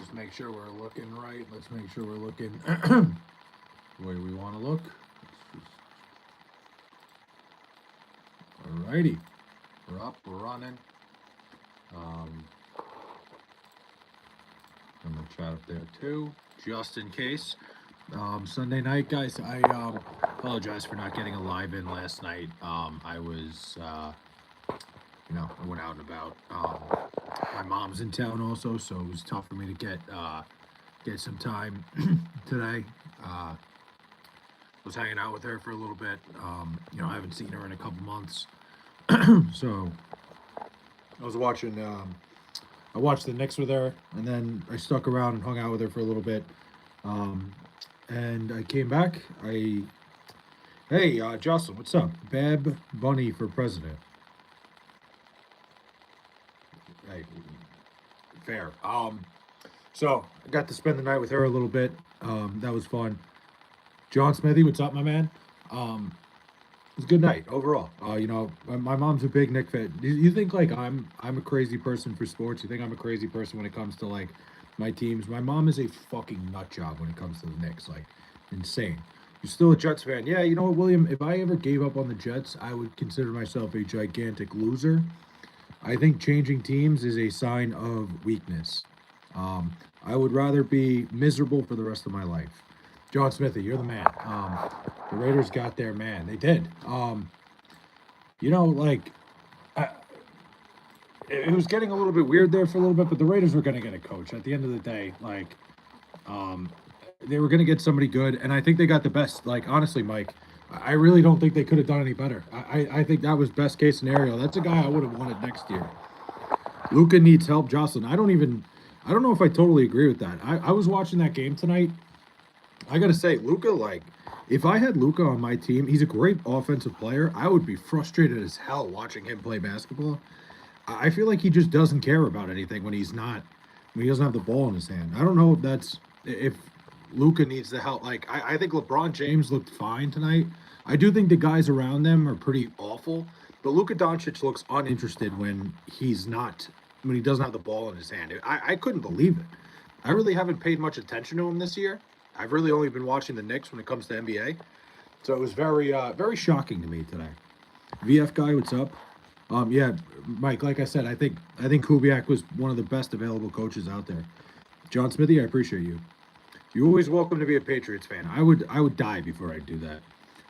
just make sure we're looking right. Let's make sure we're looking the way we want to look. Alrighty. We're up, we're running. I'm going to chat up there too, just in case. Sunday night, guys, I apologize for not getting a live in last night. I was, I went out and about. My mom's in town also, so it was tough for me to get some time today. Was hanging out with her for a little bit. I haven't seen her in a couple months, so I was watching. I watched the Knicks with her, and then I stuck around and hung out with her for a little bit. And I came back. Hey, Jocelyn, what's up? Bab Bunny for president. Hey, fair. So I got to spend the night with her a little bit. That was fun. John Smithy, what's up, my man? It was a good night overall. My mom's a big Knick fan. You think like I'm a crazy person for sports? You think I'm a crazy person when it comes to like my teams? My mom is a fucking nut job when it comes to the Knicks. Like insane. You're still a Jets fan? Yeah. You know what, William? If I ever gave up on the Jets, I would consider myself a gigantic loser. I think changing teams is a sign of weakness. I would rather be miserable for the rest of my life. John Smithy, you're the man. The Raiders got their man. They did. It was getting a little bit weird there for a little bit, but the Raiders were going to get a coach. At the end of the day, they were going to get somebody good, and I think they got the best. Like, honestly, Mike, I really don't think they could have done any better. I think that was best case scenario. That's a guy I would have wanted next year. Luka needs help. Jocelyn, I don't know if I totally agree with that. I was watching that game tonight. I got to say, Luka, if I had Luka on my team, he's a great offensive player. I would be frustrated as hell watching him play basketball. I feel like he just doesn't care about anything when he doesn't have the ball in his hand. I don't know if Luka needs the help. I think LeBron James looked fine tonight. I do think the guys around them are pretty awful, but Luka Doncic looks uninterested when he doesn't have the ball in his hand. I couldn't believe it. I really haven't paid much attention to him this year. I've really only been watching the Knicks when it comes to NBA. So it was very, very shocking to me today. VF guy, what's up? Yeah, Mike, like I said, I think Kubiak was one of the best available coaches out there. John Smithy, I appreciate you. You're always welcome to be a Patriots fan. I would die before I'd do that.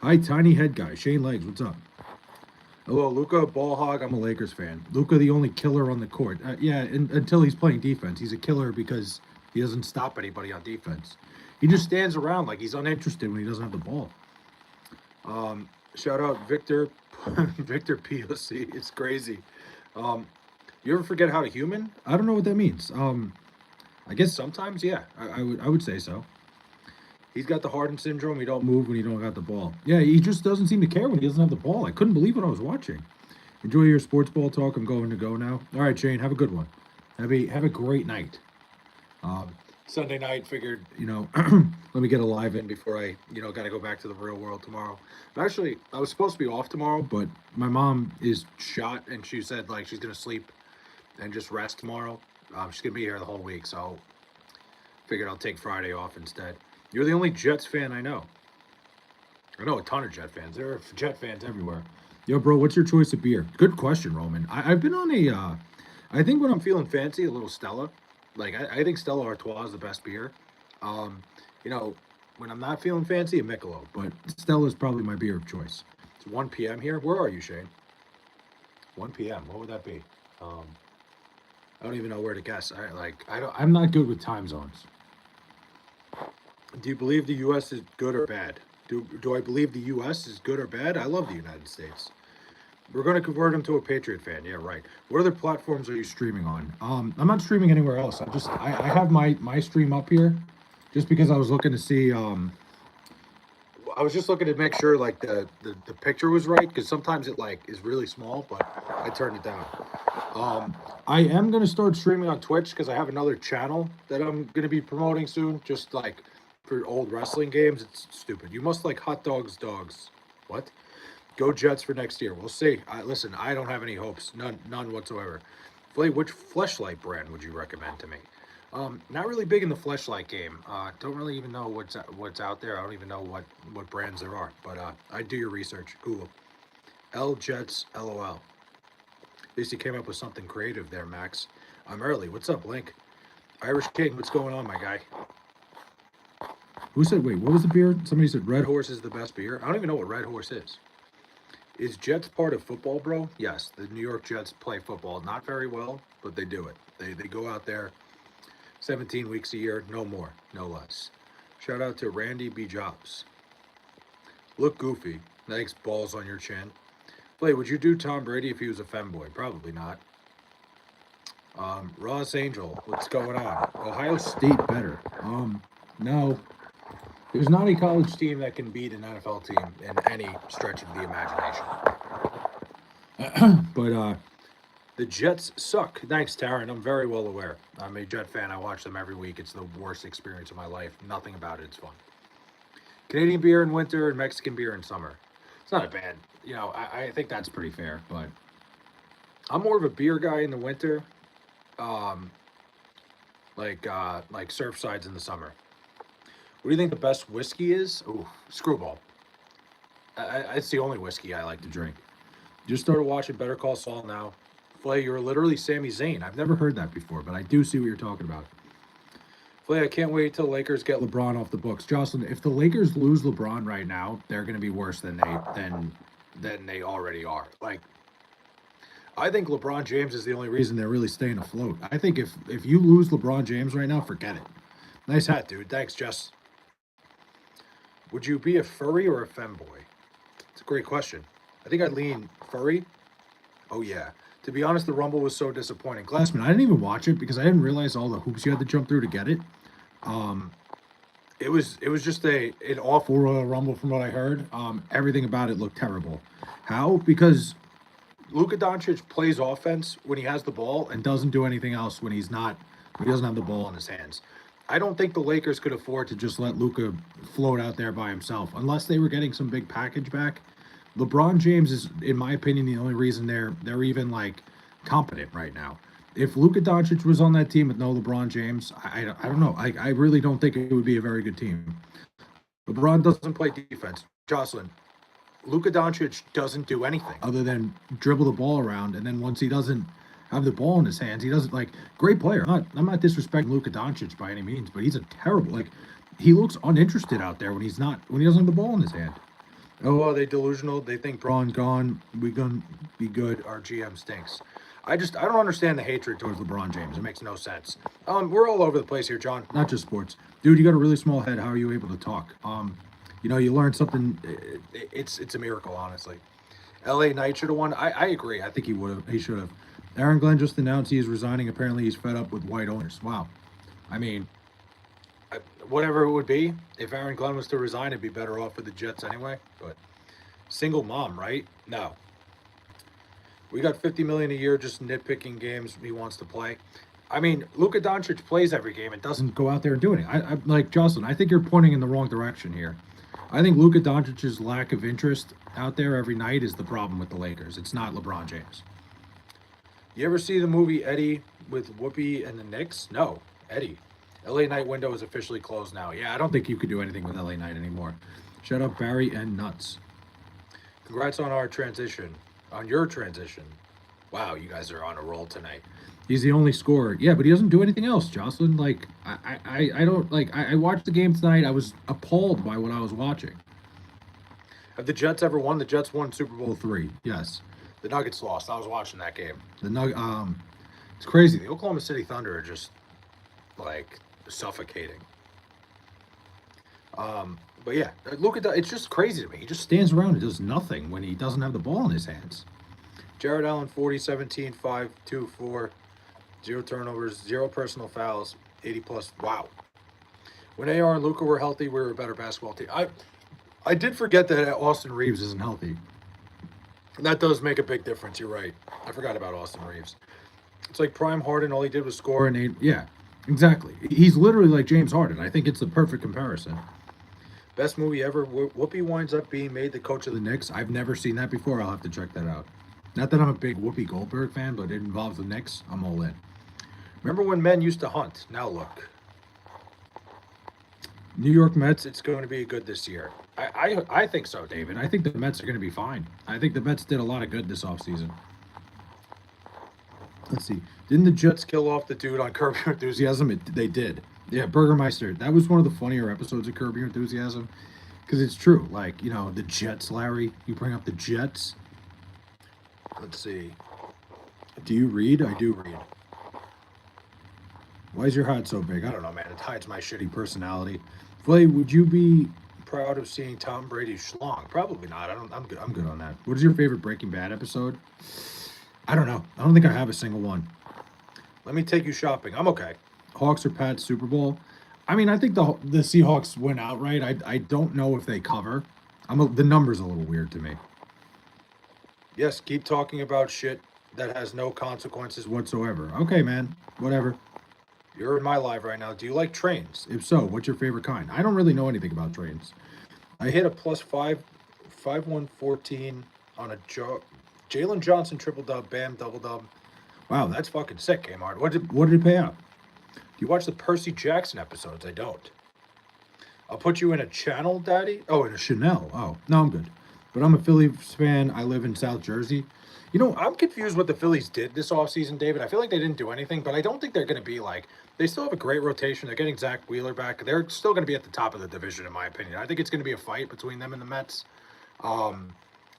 Hi, tiny head guy. Shane Legs, what's up? Hello, Luka, ball hog. I'm a Lakers fan. Luka, the only killer on the court. Until he's playing defense. He's a killer because he doesn't stop anybody on defense. He just stands around like he's uninterested when he doesn't have the ball. Shout out Victor, Victor POC. It's crazy. You ever forget how to human? I don't know what that means. I guess sometimes, yeah. I would say so. He's got the Harden syndrome. He don't move when he don't got the ball. Yeah, he just doesn't seem to care when he doesn't have the ball. I couldn't believe what I was watching. Enjoy your sports ball talk. I'm going to go now. All right, Shane, have a good one. Have a great night. Sunday night, figured, let me get a live in before I, got to go back to the real world tomorrow. Actually, I was supposed to be off tomorrow, but my mom is shot, and she said, she's going to sleep and just rest tomorrow. She's going to be here the whole week, so figured I'll take Friday off instead. You're the only Jets fan I know. I know a ton of Jet fans. There are Jet fans everywhere. Yo, bro, what's your choice of beer? Good question, Roman. I've been on I think when I'm feeling fancy, a little Stella. I think Stella Artois is the best beer. When I'm not feeling fancy, a Michelob. But Stella is probably my beer of choice. It's 1 p.m. here. Where are you, Shane? 1 p.m. What would that be? I don't even know where to guess. I'm not good with time zones. Do you believe the U.S. is good or bad? Do I believe the U.S. is good or bad? I love the United States. We're going to convert him to a Patriot fan. Yeah, right. What other platforms are you streaming on? I'm not streaming anywhere else. I have my stream up here just because I was looking to see. I was just looking to make sure the picture was right, because sometimes it is really small, but I turned it down. I am going to start streaming on Twitch because I have another channel that I'm going to be promoting soon, just for old wrestling games. It's stupid. You must like hot dogs. What? Go Jets for next year. We'll see. Listen, I don't have any hopes. None whatsoever. Which Fleshlight brand would you recommend to me? Not really big in the fleshlight game. Don't really even know what's out there. I don't even know what brands there are. But I do your research. Google L Jets LOL. At least you came up with something creative there, Max. I'm early. What's up, Link? Irish King, what's going on, my guy? Who said, wait, what was the beer? Somebody said Red Horse is the best beer. I don't even know what Red Horse is. Is Jets part of football, bro? Yes, the New York Jets play football. Not very well, but they do it. They go out there 17 weeks a year, no more, no less. Shout out to Randy B. Jobs. Look goofy. Thanks, balls on your chin. Play, would you do Tom Brady if he was a femboy? Probably not. Ross Angel, what's going on? Ohio State better. No. There's not a college team that can beat an NFL team in any stretch of the imagination. But the Jets suck. Thanks, Taryn. I'm very well aware. I'm a Jet fan. I watch them every week. It's the worst experience of my life. Nothing about it. It's fun. Canadian beer in winter and Mexican beer in summer. It's not a bad. I think that's pretty fair. But I'm more of a beer guy in the winter. Like Surfsides in the summer. What do you think the best whiskey is? Ooh, Screwball. It's the only whiskey I like to drink. Just started watching Better Call Saul now. Flay, you're literally Sami Zayn. I've never heard that before, but I do see what you're talking about. Flay, I can't wait till Lakers get LeBron off the books. Jocelyn, if the Lakers lose LeBron right now, they're going to be worse than they already are. Like, I think LeBron James is the only reason they're really staying afloat. I think if you lose LeBron James right now, forget it. Nice hat, dude. Thanks, Jess. Would you be a furry or a femboy? It's a great question. I think I'd lean furry. Oh, yeah. To be honest, the Rumble was so disappointing. Glassman, I didn't even watch it because I didn't realize all the hoops you had to jump through to get it. It was just an awful Royal Rumble from what I heard. Everything about it looked terrible. How? Because Luka Doncic plays offense when he has the ball and doesn't do anything else when he doesn't have the ball in his hands. I don't think the Lakers could afford to just let Luka float out there by himself unless they were getting some big package back. LeBron James is, in my opinion, the only reason they're even like competent right now. If Luka Doncic was on that team with no LeBron James, I don't know. I really don't think it would be a very good team. LeBron doesn't play defense. Jocelyn, Luka Doncic doesn't do anything other than dribble the ball around, and then once he doesn't have the ball in his hands, he doesn't great player. I'm not disrespecting Luka Doncic by any means, but he's a terrible he looks uninterested out there when he doesn't have the ball in his hand. Oh, are they delusional? They think Braun gone. We gonna be good. Our GM stinks. I don't understand the hatred towards LeBron James. It makes no sense. We're all over the place here, John. Not just sports, dude. You got a really small head. How are you able to talk? You learned something. It's a miracle, honestly. L.A. Knight should have won. I agree. I think he would have. He should have. Aaron Glenn just announced he is resigning. Apparently, he's fed up with white owners. Wow. I mean, whatever it would be, if Aaron Glenn was to resign, it'd be better off for the Jets anyway. But single mom, right? No. We got $50 million a year just nitpicking games he wants to play. I mean, Luka Doncic plays every game and doesn't go out there and do anything. I like Jocelyn. I think you're pointing in the wrong direction here. I think Luka Doncic's lack of interest out there every night is the problem with the Lakers. It's not LeBron James. You ever see the movie Eddie with Whoopi and the Knicks? No, Eddie. LA Knight window is officially closed now. Yeah, I don't think you could do anything with LA Knight anymore. Shut up, Barry and Nuts. Congrats on our transition. On your transition. Wow, you guys are on a roll tonight. He's the only scorer. Yeah, but he doesn't do anything else, Jocelyn. I watched the game tonight. I was appalled by what I was watching. Have the Jets ever won? The Jets won Super Bowl III. Yes. The Nuggets lost. I was watching that game. It's crazy. The Oklahoma City Thunder are just suffocating. But yeah, look at that. It's just crazy to me. He just stands around and does nothing when he doesn't have the ball in his hands. Jared Allen, 40, 17, 5, 2, 4, 0 turnovers, 0 personal fouls, 80 plus. Wow. When AR and Luka were healthy, we were a better basketball team. I did forget that Austin Reeves isn't healthy. That does make a big difference. You're right. I forgot about Austin Reeves. It's like Prime Harden. All he did was score and 8. Yeah, exactly. He's literally like James Harden. I think it's the perfect comparison. Best movie ever. Whoopi winds up being made the coach of the Knicks. I've never seen that before. I'll have to check that out. Not that I'm a big Whoopi Goldberg fan, but it involves the Knicks. I'm all in. Remember when men used to hunt? Now look. New York Mets, it's going to be good this year. I think so, David. I think the Mets are going to be fine. I think the Mets did a lot of good this offseason. Let's see. Didn't the Jets kill off the dude on Curb Your Enthusiasm? They did. Yeah, Burgermeister. That was one of the funnier episodes of Curb Your Enthusiasm. Because it's true. Like, the Jets, Larry. You bring up the Jets. Let's see. Do you read? I do read. Why is your hat so big? I don't know, man. It hides my shitty personality. Flay, would you be proud of seeing Tom Brady schlong? Probably not. I'm good. I'm good on that. What is your favorite Breaking Bad episode? I don't know. I don't think I have a single one. Let me take you shopping. I'm okay. Hawks or Pats Super Bowl? I mean, I think the Seahawks win outright. I don't know if they cover. The number's a little weird to me. Yes, keep talking about shit that has no consequences whatsoever. Okay, man. Whatever. You're in my live right now. Do you like trains? If so, what's your favorite kind? I don't really know anything about trains. I hit a plus 5-1-14 on a Jalen Johnson triple dub, bam, double dub. Wow, that's fucking sick, Kmart. What did it pay out? Do you watch the Percy Jackson episodes? I don't. I'll put you in a channel, Daddy. Oh, in a Chanel. Oh, no, I'm good. But I'm a Phillies fan. I live in South Jersey. I'm confused what the Phillies did this offseason, David. I feel like they didn't do anything, but I don't think they're going to be like, they still have a great rotation. They're getting Zach Wheeler back. They're still going to be at the top of the division, in my opinion. I think it's going to be a fight between them and the Mets. I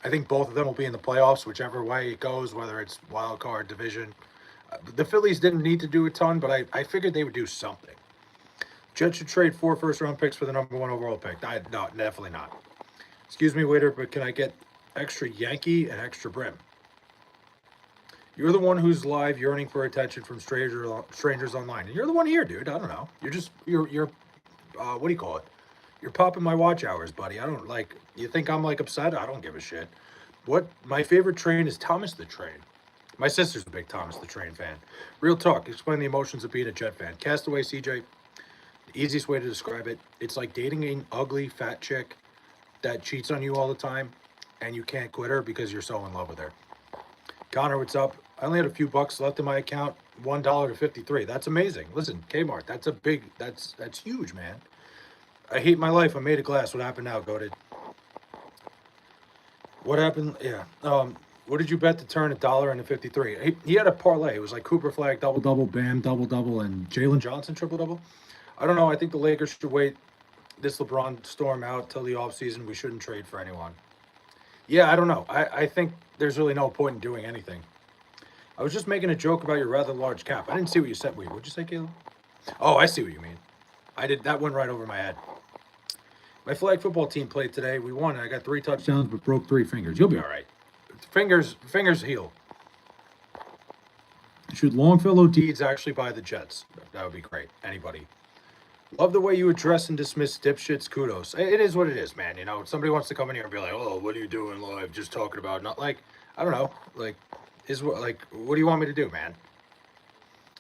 think both of them will be in the playoffs, whichever way it goes, whether it's wild card, division. The Phillies didn't need to do a ton, but I figured they would do something. Jets should trade 4 first-round picks for the number 1 overall pick. No, definitely not. Excuse me, waiter, but can I get extra Yankee and extra brim? You're the one who's live yearning for attention from strangers online. And you're the one here, dude. I don't know. You're what do you call it? You're popping my watch hours, buddy. I don't you think I'm upset? I don't give a shit. My favorite train is Thomas the Train. My sister's a big Thomas the Train fan. Real talk. Explain the emotions of being a Jet fan. Castaway, CJ. The easiest way to describe it. It's like dating an ugly, fat chick that cheats on you all the time, and you can't quit her because you're so in love with her. Connor, what's up? I only had a few bucks left in my account. $1 to 53. That's amazing. Listen, Kmart, that's huge, man. I hate my life. I made a glass. What happened now, Goated? What happened? Yeah. What did you bet to turn $1 into 53? He had a parlay. It was like Cooper Flag, double, Bam, double, and Jalen Johnson, triple-double. I don't know. I think the Lakers should wait this LeBron storm out till the offseason. We shouldn't trade for anyone. Yeah, I don't know. I think there's really no point in doing anything. I was just making a joke about your rather large cap. I didn't see what you said. Wait, what'd you say, Caleb? Oh, I see what you mean. That went right over my head. My flag football team played today. We won. I got 3 touchdowns, but broke 3 fingers. You'll be all right. Fingers heal. Should Longfellow Deeds actually buy the Jets? That would be great. Anybody. Love the way you address and dismiss dipshits. Kudos. It is what it is, man. Somebody wants to come in here and be like, oh, what are you doing live? Just talking about, not I don't know. What do you want me to do, man?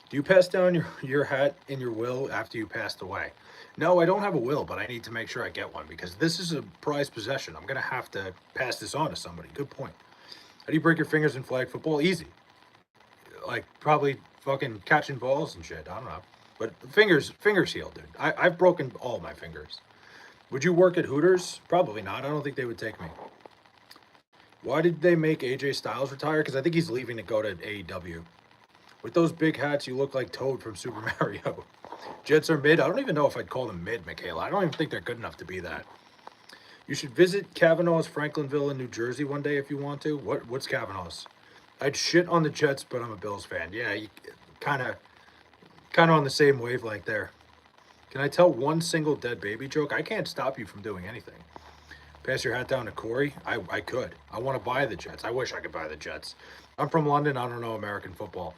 Do you pass down your hat in your will after you passed away? No, I don't have a will, but I need to make sure I get one because this is a prized possession. I'm going to have to pass this on to somebody. Good point. How do you break your fingers in flag football? Easy. Probably fucking catching balls and shit. I don't know. But fingers heal, dude. I've broken all my fingers. Would you work at Hooters? Probably not. I don't think they would take me. Why did they make AJ Styles retire? Because I think he's leaving to go to AEW. With those big hats, you look like Toad from Super Mario. Jets are mid. I don't even know if I'd call them mid, Michaela. I don't even think they're good enough to be that. You should visit Kavanaugh's Franklinville in New Jersey one day if you want to. What's Kavanaugh's? I'd shit on the Jets, but I'm a Bills fan. Yeah, you kind of on the same wavelength there. Can I tell one single dead baby joke? I can't stop you from doing anything. Pass your hat down to Corey? I could. I want to buy the Jets. I wish I could buy the Jets. I'm from London. I don't know American football.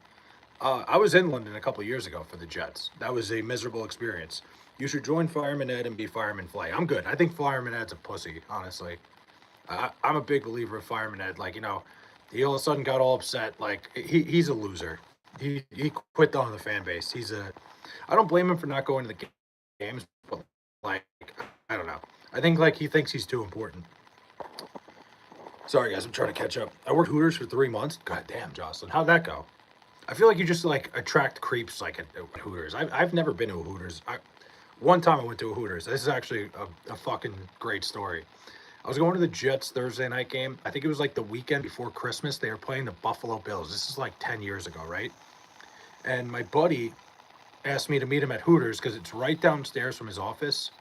I was in London a couple of years ago for the Jets. That was a miserable experience. You should join Fireman Ed and be Fireman Flay. I'm good. I think Fireman Ed's a pussy, honestly. I'm a big believer of Fireman Ed. He all of a sudden got all upset. He's a loser. He quit on the fan base. I don't blame him for not going to the games, but I don't know. I think he thinks he's too important. Sorry guys, I'm trying to catch up. I worked Hooters for 3 months. God damn, Jocelyn, how'd that go? I feel like you just like attract creeps like at Hooters. I've never been to a Hooters. One time I went to a Hooters. This is actually a fucking great story. I was going to the Jets Thursday night game. I think it was like the weekend before Christmas. They were playing the Buffalo Bills. This is like 10 years ago, right? And my buddy asked me to meet him at Hooters because it's right downstairs from his office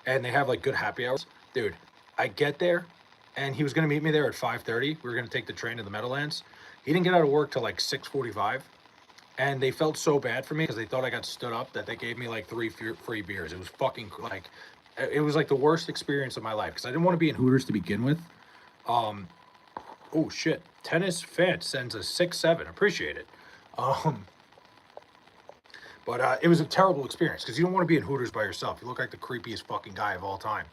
and they have like good happy hours. Dude, I get there and he was going to meet me there at 5:30. We were going to take the train to the Meadowlands. He didn't get out of work till like 6:45. And they felt so bad for me because they thought I got stood up that they gave me like three free beers. It was fucking like, it was like the worst experience of my life because I didn't want to be in Hooters to begin with. Um, oh shit, tennis fan sends a 6-7. Appreciate it. Um, but it was a terrible experience because you don't want to be in Hooters by yourself. You look like the creepiest fucking guy of all time.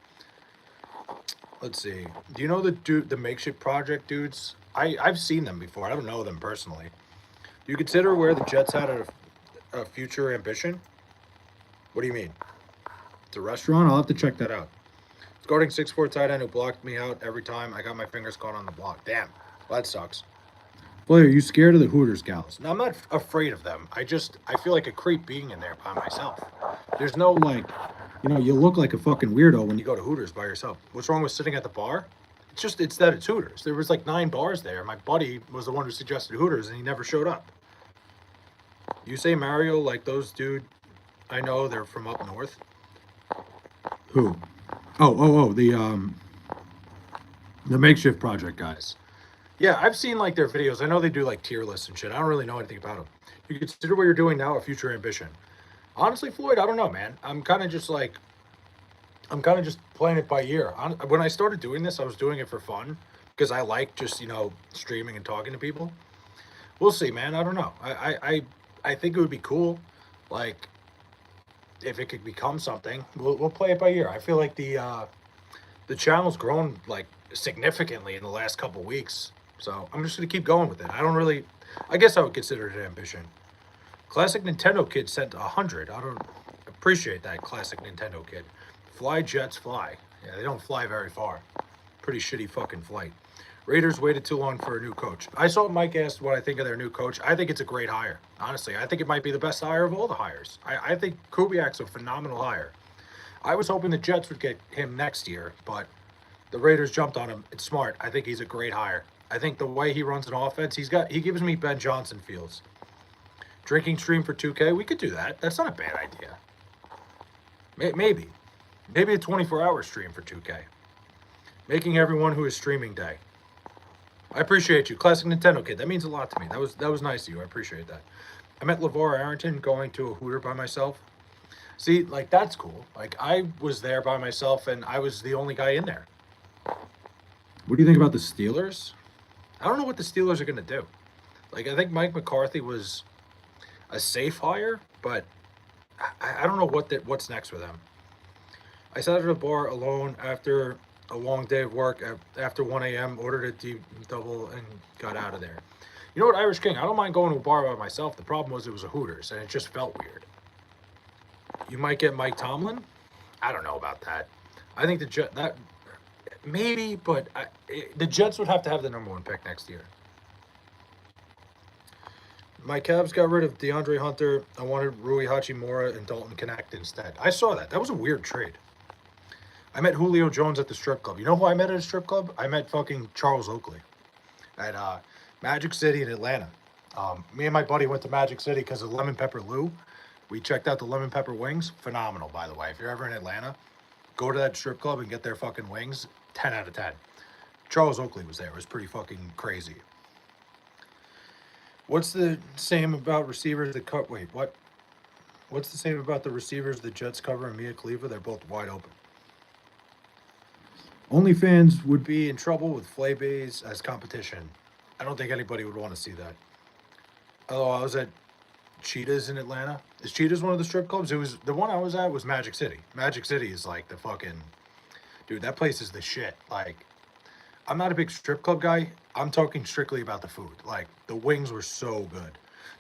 Let's see. Do you know the makeshift project dudes? I've seen them before. I don't know them personally. Do you consider where the Jets had a future ambition? What do you mean? It's a restaurant? I'll have to check that out. Guarding 6'4" tight end who blocked me out every time I got my fingers caught on the block. Damn, well, that sucks. Boy, are you scared of the Hooters gals? No, I'm not afraid of them. I feel like a creep being in there by myself. There's no like, you look like a fucking weirdo when you go to Hooters by yourself. What's wrong with sitting at the bar? It's that it's Hooters. There was like 9 bars there. My buddy was the one who suggested Hooters and he never showed up. You say Mario like those dude I know, they're from up north. Who? Oh, the makeshift project guys. Yeah, I've seen like their videos. I know they do like tier lists and shit. I don't really know anything about them. You consider what you're doing now a future ambition. Honestly, Floyd, I don't know, man. I'm kind of just playing it by ear. When I started doing this, I was doing it for fun because I like just, streaming and talking to people. We'll see, man. I don't know. I think it would be cool. Like, if it could become something, we'll play it by ear. I feel like the channel's grown like significantly in the last couple weeks, so I'm just gonna keep going with it. I guess I would consider it an ambition. Classic Nintendo Kid sent 100. I don't appreciate that, Classic Nintendo Kid. Fly Jets fly. Yeah, they don't fly very far. Pretty shitty fucking flight. Raiders waited too long for a new coach. I saw Mike asked what I think of their new coach. I think it's a great hire. Honestly, I think it might be the best hire of all the hires. I think Kubiak's a phenomenal hire. I was hoping the Jets would get him next year, but the Raiders jumped on him. It's smart. I think he's a great hire. I think the way he runs an offense, he gives me Ben Johnson feels. Drinking stream for 2K, we could do that. That's not a bad idea. Maybe a 24-hour stream for 2K. Making everyone who is streaming day. I appreciate you, Classic Nintendo Kid. That means a lot to me. That was nice of you. I appreciate that. I met LeVar Arrington going to a Hooter by myself. See, like, that's cool. Like, I was there by myself, and I was the only guy in there. What do you think about the Steelers? I don't know what the Steelers are going to do. Like, I think Mike McCarthy was a safe hire, but I don't know what's next with them. I sat at a bar alone after a long day of work. After 1 a.m., ordered a deep double, and got out of there. You know what, Irish King? I don't mind going to a bar by myself. The problem was it was a Hooters, and it just felt weird. You might get Mike Tomlin. I don't know about that. I think that maybe, but the Jets would have to have the #1 pick next year. My Cavs got rid of DeAndre Hunter. I wanted Rui Hachimura and Dalton Connect instead. I saw that. That was a weird trade. I met Julio Jones at the strip club. You know who I met at a strip club? I met fucking Charles Oakley at Magic City in Atlanta. Me and my buddy went to Magic City because of Lemon Pepper Lou. We checked out the lemon pepper wings. Phenomenal, by the way. If you're ever in Atlanta, go to that strip club and get their fucking wings. 10 out of 10. Charles Oakley was there. It was pretty fucking crazy. What's the same about receivers that cut? Wait, what? What's the same about the receivers the Jets cover and Mia Khalifa? They're both wide open. OnlyFans would be in trouble with Flaybays as competition. I don't think anybody would want to see that. Oh, I was at Cheetahs in Atlanta. Is Cheetahs one of the strip clubs? It was the one I was at was Magic City. Magic City is like the fucking dude. That place is the shit. Like, I'm not a big strip club guy. I'm talking strictly about the food. Like, the wings were so good.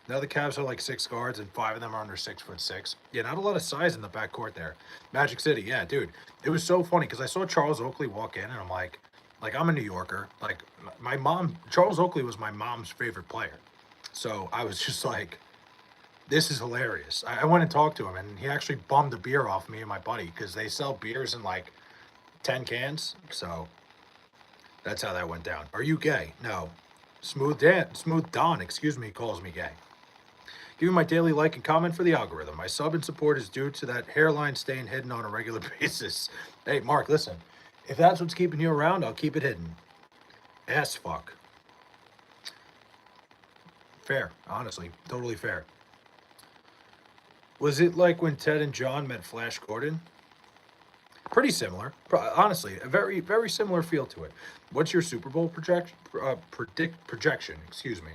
Now the Cavs are like 6 guards and 5 of them are under 6'6". Yeah, not a lot of size in the backcourt there. Magic City, yeah, dude. It was so funny because I saw Charles Oakley walk in and I'm like I'm a New Yorker. Like, my mom, Charles Oakley was my mom's favorite player. So I was just like, this is hilarious. I went and talked to him, and he actually bummed a beer off me and my buddy because they sell beers in like 10 cans. So that's how that went down. Are you gay? No. Smooth Don, excuse me, calls me gay. Give me my daily like and comment for the algorithm. My sub and support is due to that hairline staying hidden on a regular basis. Hey, Mark, listen. If that's what's keeping you around, I'll keep it hidden. Ass fuck. Fair, honestly. Totally fair. Was it like when Ted and John met Flash Gordon? Pretty similar. Honestly, a very similar feel to it. What's your Super Bowl projection? Excuse me.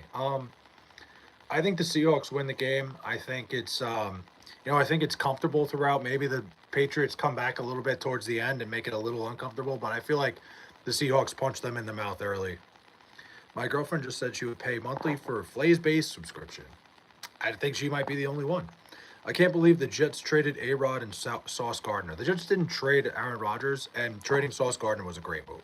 I think the Seahawks win the game. I think it's I think it's comfortable throughout. Maybe the Patriots come back a little bit towards the end and make it a little uncomfortable, but I feel like the Seahawks punch them in the mouth early. My girlfriend just said she would pay monthly for a Flays-based subscription. I think she might be the only one. I can't believe the Jets traded A-Rod and Sauce Gardner. The Jets didn't trade Aaron Rodgers, and trading Sauce Gardner was a great move.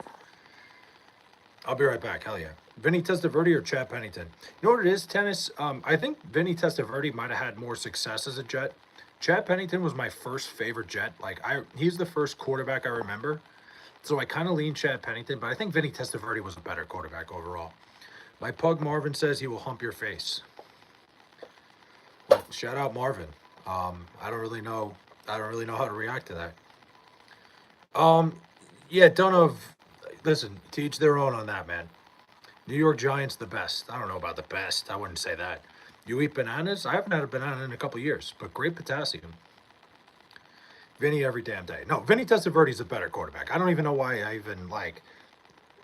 I'll be right back. Hell yeah. Vinny Testaverde or Chad Pennington? You know what it is, tennis? I think Vinny Testaverde might have had more success as a Jet. Chad Pennington was my first favorite Jet. He's the first quarterback I remember. So I kind of lean Chad Pennington, but I think Vinny Testaverde was a better quarterback overall. My pug Marvin says he will hump your face. Well, shout out Marvin. I don't really know how to react to that. Yeah, don't know. Listen, to each their own on that, man. New York Giants the best. I don't know about the best. I wouldn't say that. You eat bananas? I haven't had a banana in a couple years, but great potassium. Vinny every damn day. No, Vinny Testaverde's a better quarterback. I don't even know why I even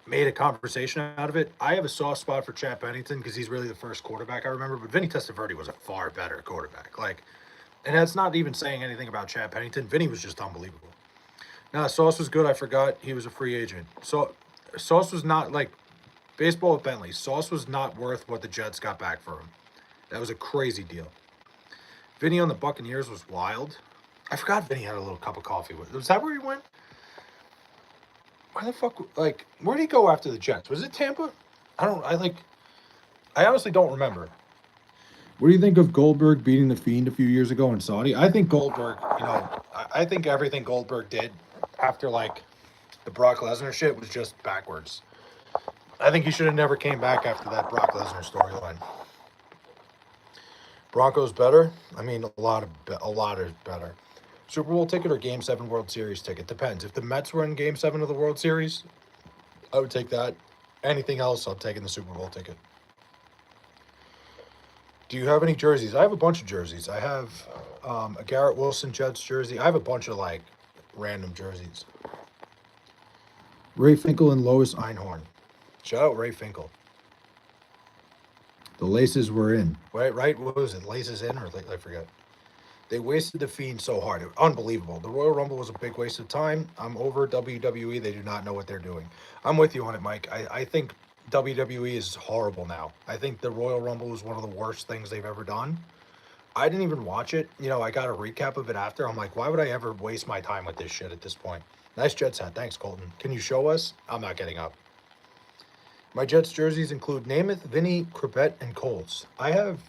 made a conversation out of it. I have a soft spot for Chad Pennington because he's really the first quarterback I remember, but Vinny Testaverde was a far better quarterback. And that's not even saying anything about Chad Pennington. Vinny was just unbelievable. Now, Sauce was good. I forgot he was a free agent. So Sauce was not like baseball with Bentley. Sauce was not worth what the Jets got back for him. That was a crazy deal. Vinny on the Buccaneers was wild. I forgot Vinny had a little cup of coffee with. Was that where he went? Why the fuck? Where did he go after the Jets? Was it Tampa? I honestly don't remember. What do you think of Goldberg beating the Fiend a few years ago in Saudi? I think Goldberg, I think everything Goldberg did after the Brock Lesnar shit was just backwards. I think he should have never came back after that Brock Lesnar storyline. Broncos better? I mean, a lot is better. Super Bowl ticket or Game 7 World Series ticket? Depends. If the Mets were in Game 7 of the World Series, I would take that. Anything else, I'm taking the Super Bowl ticket. Do you have any jerseys? I have a bunch of jerseys. I have a Garrett Wilson Jets jersey. I have a bunch of random jerseys. Ray Finkel and Lois Einhorn. Shout out Ray Finkel. The laces were in. Right? What was it? Laces in or I forget. They wasted the Fiend so hard. Unbelievable. The Royal Rumble was a big waste of time. I'm over WWE. They do not know what they're doing. I'm with you on it, Mike. I think WWE is horrible now. I think the Royal Rumble was one of the worst things they've ever done. I didn't even watch it. I got a recap of it after. I'm like, why would I ever waste my time with this shit at this point? Nice Jets hat. Thanks, Colton. Can you show us? I'm not getting up. My Jets jerseys include Namath, Vinny, Crabette, and Coles. I have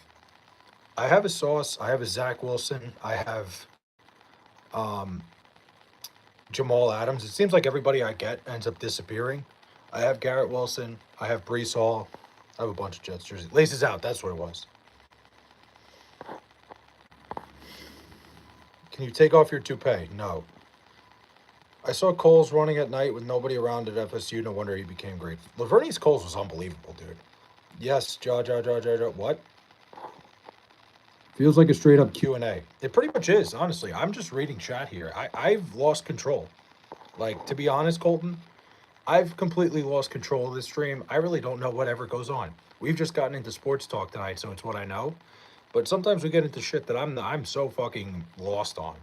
a Sauce. I have a Zach Wilson. I have Jamal Adams. It seems like everybody I get ends up disappearing. I have Garrett Wilson. I have Brees Hall. I have a bunch of Jets jerseys. Laces out. That's what it was. Can you take off your toupee? No. I saw Coles running at night with nobody around at FSU. No wonder he became great. Lavernius Coles was unbelievable, dude. Yes, jaw. What? Feels like a straight up Q&A. It pretty much is, honestly. I'm just reading chat here. I've lost control. To be honest, Colton, I've completely lost control of this stream. I really don't know whatever goes on. We've just gotten into sports talk tonight, so it's what I know. But sometimes we get into shit that I'm so fucking lost on.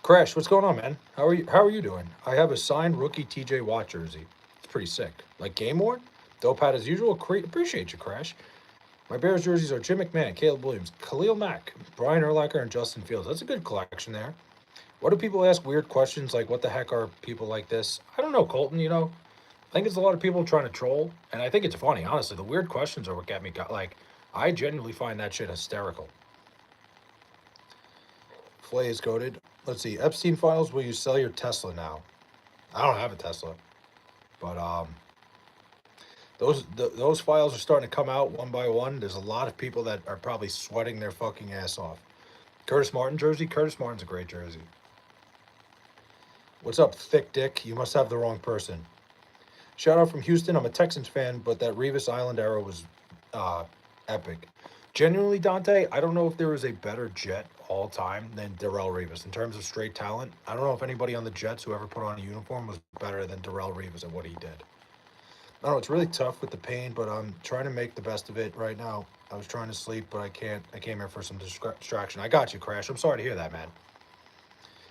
Crash, what's going on, man? How are you doing? I have a signed rookie TJ Watt jersey. It's pretty sick. Game worn? Dope hat as usual. Appreciate you, Crash. My Bears jerseys are Jim McMahon, Caleb Williams, Khalil Mack, Brian Urlacher, and Justin Fields. That's a good collection there. Why do people ask weird questions like, what the heck are people like this? I don't know, Colton, I think it's a lot of people trying to troll, and I think it's funny. Honestly, the weird questions are what get me. Like, I genuinely find that shit hysterical. Flay is goaded. Let's see. Epstein files. Will you sell your Tesla now? I don't have a Tesla, but those files are starting to come out one by one. There's a lot of people that are probably sweating their fucking ass off. Curtis Martin jersey. Curtis Martin's a great jersey. What's up, thick dick? You must have the wrong person. Shout out from Houston. I'm a Texans fan, but that Revis Island era was epic. Genuinely, Dante, I don't know if there was a better Jet all time than Darrell Revis in terms of straight talent. I don't know if anybody on the Jets who ever put on a uniform was better than Darrell Revis at what he did. I don't know. It's really tough with the pain, but I'm trying to make the best of it right now. I was trying to sleep, but I can't. I came here for some distraction. I got you, Crash. I'm sorry to hear that, man.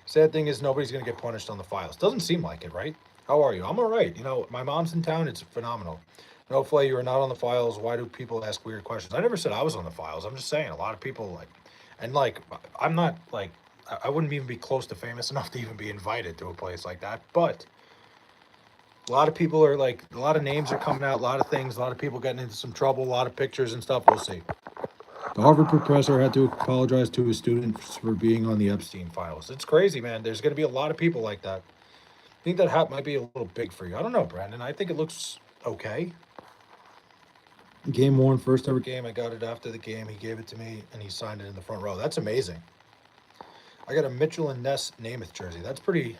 Sad thing is nobody's going to get punished on the files. Doesn't seem like it, right? How are you? I'm all right. You know, my mom's in town. It's phenomenal. No, Flay, you are not on the files. Why do people ask weird questions? I never said I was on the files. I'm just saying a lot of people like, and like, I'm not like, I wouldn't even be close to famous enough to even be invited to a place like that. But a lot of people are like, a lot of names are coming out, a lot of things, a lot of people getting into some trouble, a lot of pictures and stuff. We'll see. The Harvard professor had to apologize to his students for being on the Epstein files. It's crazy, man. There's going to be a lot of people like that. I think that hat might be a little big for you. I don't know, Brandon. I think it looks okay. Game worn, first ever game. I got it after the game. He gave it to me, and he signed it in the front row. That's amazing. I got a Mitchell and Ness Namath jersey. That's pretty.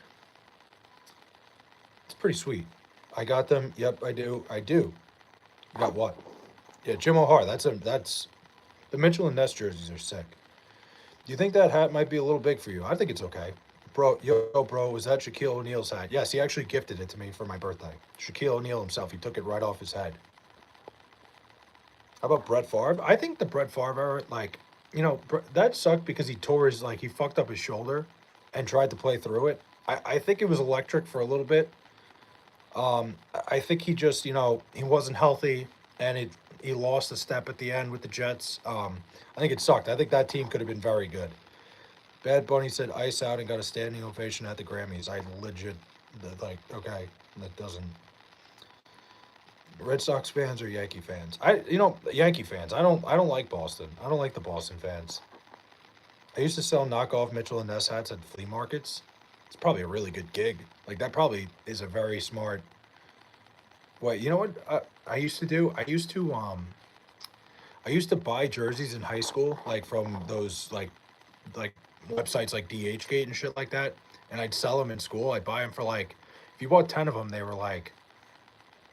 It's pretty sweet. I got them. Yep, I do. I do. You got what? Yeah, Jim O'Hara. That's the Mitchell and Ness jerseys are sick. Do you think that hat might be a little big for you? I think it's okay. Bro, bro, was that Shaquille O'Neal's hat? Yes, he actually gifted it to me for my birthday. Shaquille O'Neal himself, he took it right off his head. How about Brett Favre? I think the Brett Favre era, like, you know, that sucked because he tore his, like, he fucked up his shoulder and tried to play through it. I think it was electric for a little bit. I think he just, you know, he wasn't healthy and he lost a step at the end with the Jets. I think it sucked. I think that team could have been very good. Bad Bunny said ice out and got a standing ovation at the Grammys. I legit, like, okay, that doesn't. Red Sox fans or Yankee fans? Yankee fans. I don't like Boston. I don't like the Boston fans. I used to sell knockoff Mitchell and Ness hats at flea markets. It's probably a really good gig. Like that probably is a very smart. Wait, you know what I used to do? I used to buy jerseys in high school, like from those like websites like DHgate and shit like that, and I'd sell them in school. I'd buy them for like, if you bought 10 of them, they were like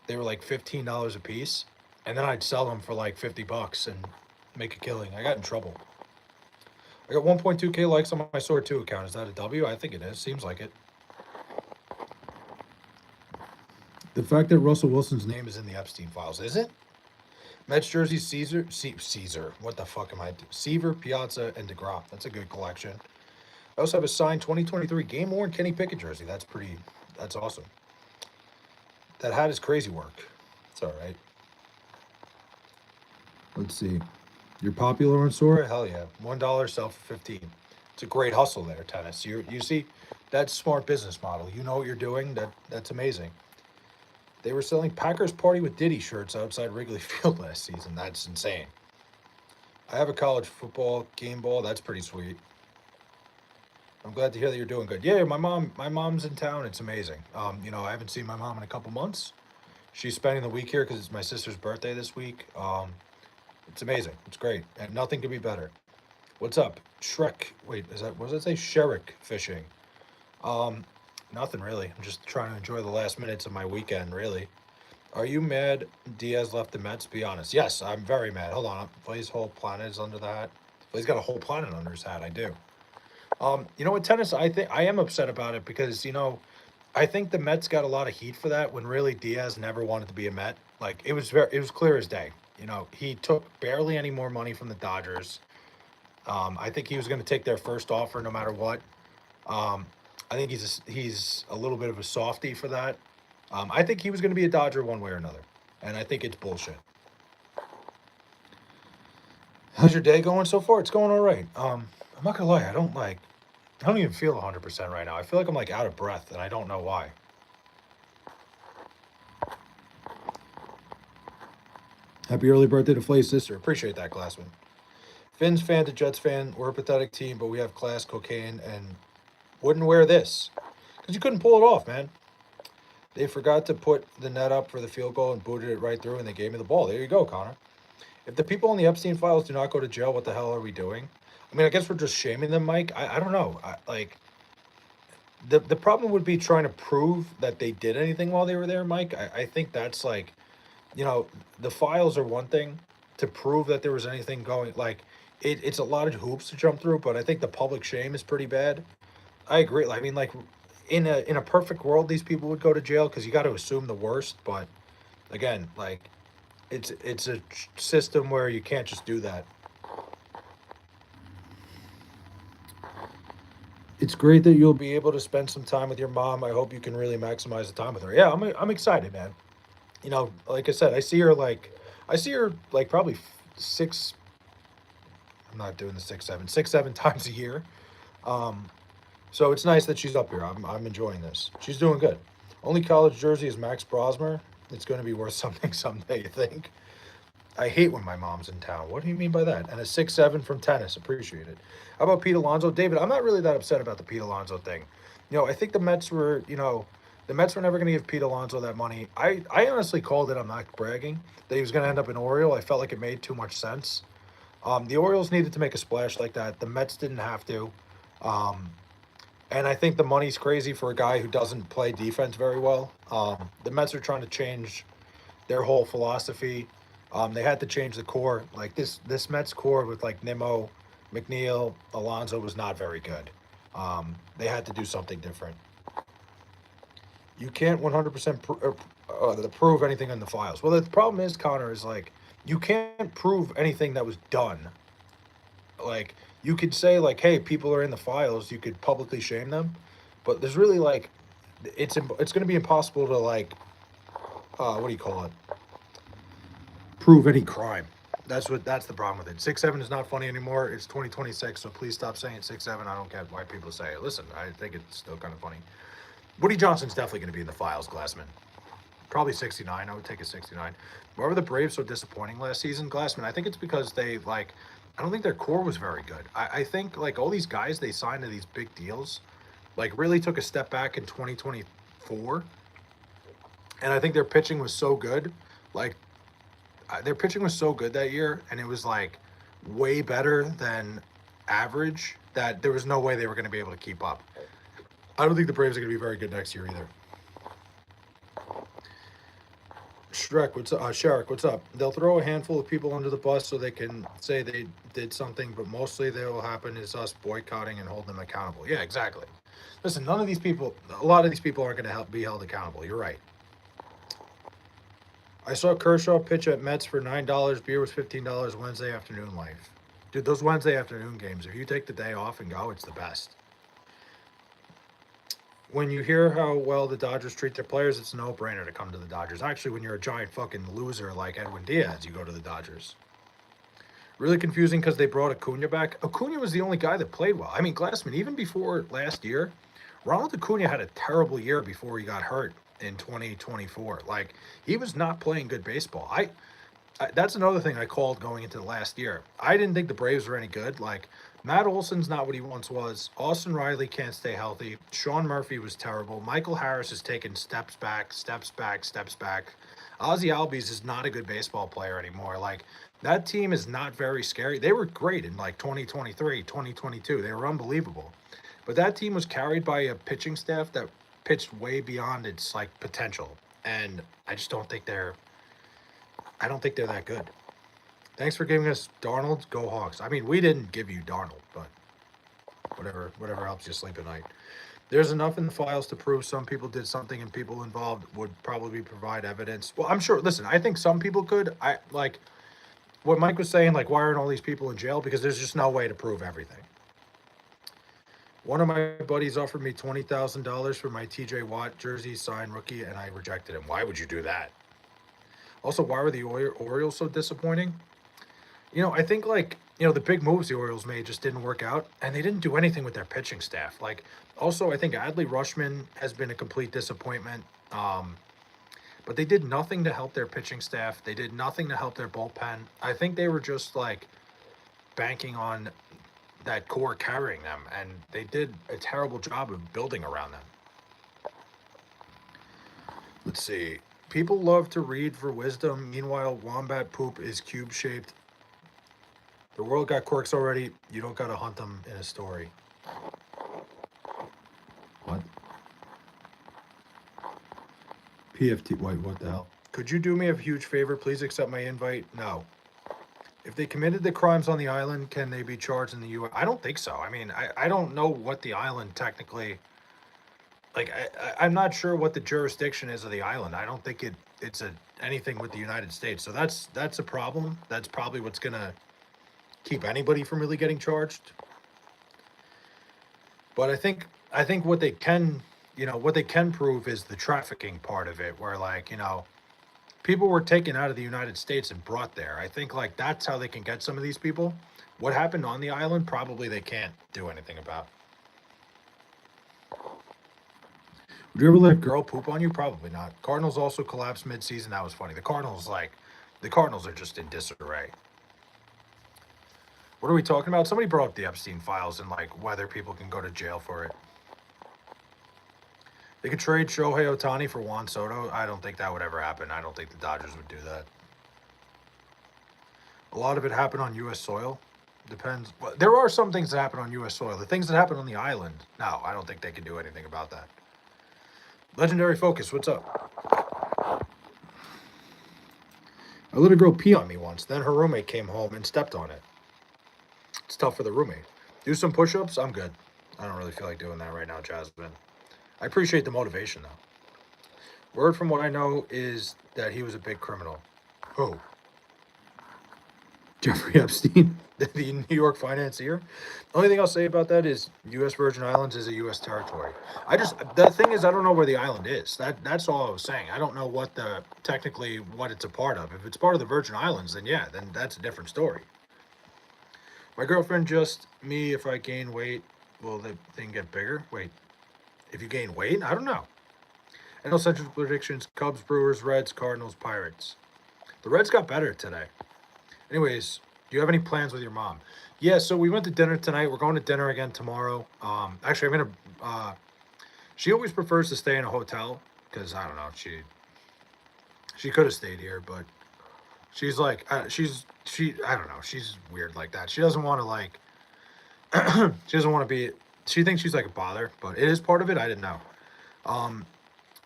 $15 a piece, and then I'd sell them for like $50 and make a killing. I got in trouble. I got 1.2K likes on my Sword 2 account. Is that a W? I think it is. Seems like it. The fact that Russell Wilson's name is in the Epstein files, is it? Mets jersey, Caesar. What the fuck am I doing? Seaver, Piazza, and DeGrom. That's a good collection. I also have a signed 2023 game worn Kenny Pickett jersey. That's awesome. That hat is crazy work. It's all right. Let's see. You're popular on Sora? Hell yeah. $1, sell for 15. It's a great hustle there, Tennis. You see, that's smart business model. You know what you're doing. That's amazing. They were selling Packers Party with Diddy shirts outside Wrigley Field last season. That's insane. I have a college football game ball. That's pretty sweet. I'm glad to hear that you're doing good. Yeah, my mom's in town. It's amazing. I haven't seen my mom in a couple months. She's spending the week here because it's my sister's birthday this week. It's amazing. It's great, and nothing could be better. What's up, Shrek? Wait, what does that say? Sherrick fishing. Um, Nothing really. I'm just trying to enjoy the last minutes of my weekend. Really. Are you mad Diaz left the Mets? Be honest. Yes, I'm very mad. Hold on. Flay's whole planet is under the hat. Flay's got a whole planet under his hat. I do. You know what, Tennis? I think I am upset about it because I think the Mets got a lot of heat for that when really Diaz never wanted to be a Met. Like it was clear as day. He took barely any more money from the Dodgers. I think he was going to take their first offer no matter what. Um, I think he's a little bit of a softie for that. I think he was going to be a Dodger one way or another, and I think it's bullshit. How's your day going so far? It's going all right. I'm not gonna lie, I don't even feel 100% right now. I feel like I'm like out of breath, and I don't know why. Happy early birthday to Flay's sister. Appreciate that, Glassman. Finn's fan to Jets fan. We're a pathetic team, but we have class, cocaine, and wouldn't wear this because you couldn't pull it off, man. They forgot to put the net up for the field goal and booted it right through, and they gave me the ball. There you go, Connor. If the people in the Epstein files do not go to jail, what the hell are we doing? I mean, I guess we're just shaming them, Mike. I don't know. The problem would be trying to prove that they did anything while they were there, Mike. I think that's like, you know, the files are one thing. To prove that there was anything going, like, it's a lot of hoops to jump through, but I think the public shame is pretty bad. I agree. I mean, like, in a perfect world, these people would go to jail because you got to assume the worst. But again, like, it's a system where you can't just do that. It's great that you'll be able to spend some time with your mom. I hope you can really maximize the time with her. Yeah, I'm excited, man. You know, like I said, I see her like probably six. I'm not doing the 6, 7, 6, 7 times a year. Um, so it's nice that she's up here. I'm enjoying this. She's doing good. Only college jersey is Max Brosmer. It's going to be worth something someday, you think? I hate when my mom's in town. What do you mean by that? And a 6, 7 from tennis. Appreciate it. How about Pete Alonso? David, I'm not really that upset about the Pete Alonso thing. You know, I think the Mets were, the Mets were never going to give Pete Alonso that money. I honestly called it, I'm not bragging, that he was going to end up in Oriole. I felt like it made too much sense. The Orioles needed to make a splash like that. The Mets didn't have to. Um, and I think the money's crazy for a guy who doesn't play defense very well. The Mets are trying to change their whole philosophy. They had to change the core. Like this Mets core with like Nimmo, McNeil, Alonso was not very good. They had to do something different. You can't 100% prove anything in the files. Well, the problem is, Connor, is like you can't prove anything that was done. Like you could say like, hey, people are in the files. You could publicly shame them, but there's really like, it's going to be impossible to like, what do you call it? Prove any crime. That's the problem with it. 6, 7 is not funny anymore. It's 2026, so please stop saying 6, 7. I don't get why people say it. Listen, I think it's still kind of funny. Woody Johnson's definitely going to be in the files, Glassman. Probably 69. I would take a 69. Why were the Braves so disappointing last season, Glassman? I think it's because they like. I don't think their core was very good. I think like all these guys they signed to these big deals, like really took a step back in 2024. And I think their pitching was so good. Like their pitching was so good that year, and it was like way better than average that there was no way they were going to be able to keep up. I don't think the Braves are going to be very good next year either. Sharek, what's up? They'll throw a handful of people under the bus so they can say they did something, but mostly that will happen is us boycotting and hold them accountable. Yeah, exactly. Listen, a lot of these people aren't going to be held accountable. You're right. I saw Kershaw pitch at Mets for $9. Beer was $15 Wednesday afternoon life. Dude, those Wednesday afternoon games, if you take the day off and go, it's the best. When you hear how well the Dodgers treat their players, it's a no-brainer to come to the Dodgers. Actually, when you're a giant fucking loser like Edwin Diaz, you go to the Dodgers. Really confusing because they brought Acuna back. Acuna was the only guy that played well. I mean, Glassman, even before last year, Ronald Acuna had a terrible year before he got hurt in 2024. Like, he was not playing good baseball. That's another thing I called going into the last year. I didn't think the Braves were any good. Like, Matt Olson's not what he once was. Austin Riley can't stay healthy. Sean Murphy was terrible. Michael Harris has taken steps back. Ozzy Albies is not a good baseball player anymore. Like, that team is not very scary. They were great in, like, 2023, 2022. They were unbelievable. But that team was carried by a pitching staff that pitched way beyond its, like, potential. And I just don't think they're that good. Thanks for giving us Darnold. Go Hawks. I mean, we didn't give you Darnold, but whatever helps you sleep at night. There's enough in the files to prove some people did something and people involved would probably provide evidence. Well, I'm sure. Listen, I think some people could. I like what Mike was saying, like, why aren't all these people in jail? Because there's just no way to prove everything. One of my buddies offered me $20,000 for my TJ Watt jersey signed rookie, and I rejected him. Why would you do that? Also, why were the Orioles so disappointing? I think, like, the big moves the Orioles made just didn't work out, and they didn't do anything with their pitching staff. Like, also, I think Adley Rushman has been a complete disappointment. but they did nothing to help their pitching staff. They did nothing to help their bullpen. I think they were just like banking on that core carrying them, and they did a terrible job of building around them. Let's see. People love to read for wisdom. Meanwhile, wombat poop is cube shaped. The world got quirks already. You don't gotta hunt them in a story. What? PFT. Wait, what the hell? Could you do me a huge favor? Please accept my invite. No. If they committed the crimes on the island, can they be charged in the U.S.? I don't think so. I mean, I don't know what the island technically. Like, I'm not sure what the jurisdiction is of the island. I don't think it's anything with the United States. So that's a problem. That's probably what's gonna keep anybody from really getting charged. But I think what they can, what they can prove is the trafficking part of it, where like, people were taken out of the United States and brought there. I think like that's how they can get some of these people. What happened on the island, probably they can't do anything about. Would you ever let a girl poop on you? Probably not. Cardinals also collapsed mid-season. That was funny. The Cardinals are just in disarray. What are we talking about? Somebody brought up the Epstein files and like whether people can go to jail for it. They could trade Shohei Ohtani for Juan Soto. I don't think that would ever happen. I don't think the Dodgers would do that. A lot of it happened on U.S. soil. Depends. Well, there are some things that happen on U.S. soil. The things that happen on the island, no, I don't think they can do anything about that. Legendary Focus, what's up? I let a girl pee on me once. Then her roommate came home and stepped on it. It's tough for the roommate. Do some push-ups. I'm good. I don't really feel like doing that right now, Jasmine. I appreciate the motivation, though. Word from what I know is that he was a big criminal. Who? Jeffrey Epstein, the New York financier. The only thing I'll say about that is U.S. Virgin Islands is a U.S. territory. The thing is, I don't know where the island is. That's all I was saying. I don't know what it's a part of. If it's part of the Virgin Islands, then yeah, then that's a different story. My girlfriend just me. If I gain weight, will the thing get bigger? Wait, if you gain weight, I don't know. NL Central predictions: Cubs, Brewers, Reds, Cardinals, Pirates. The Reds got better today. Anyways, do you have any plans with your mom? Yeah, so we went to dinner tonight. We're going to dinner again tomorrow. Actually, I'm gonna. She always prefers to stay in a hotel because I don't know. She could have stayed here, but she's like I don't know. She's weird like that. She doesn't want to like. She doesn't want to be. She thinks she's like a bother, but it is part of it. I didn't know.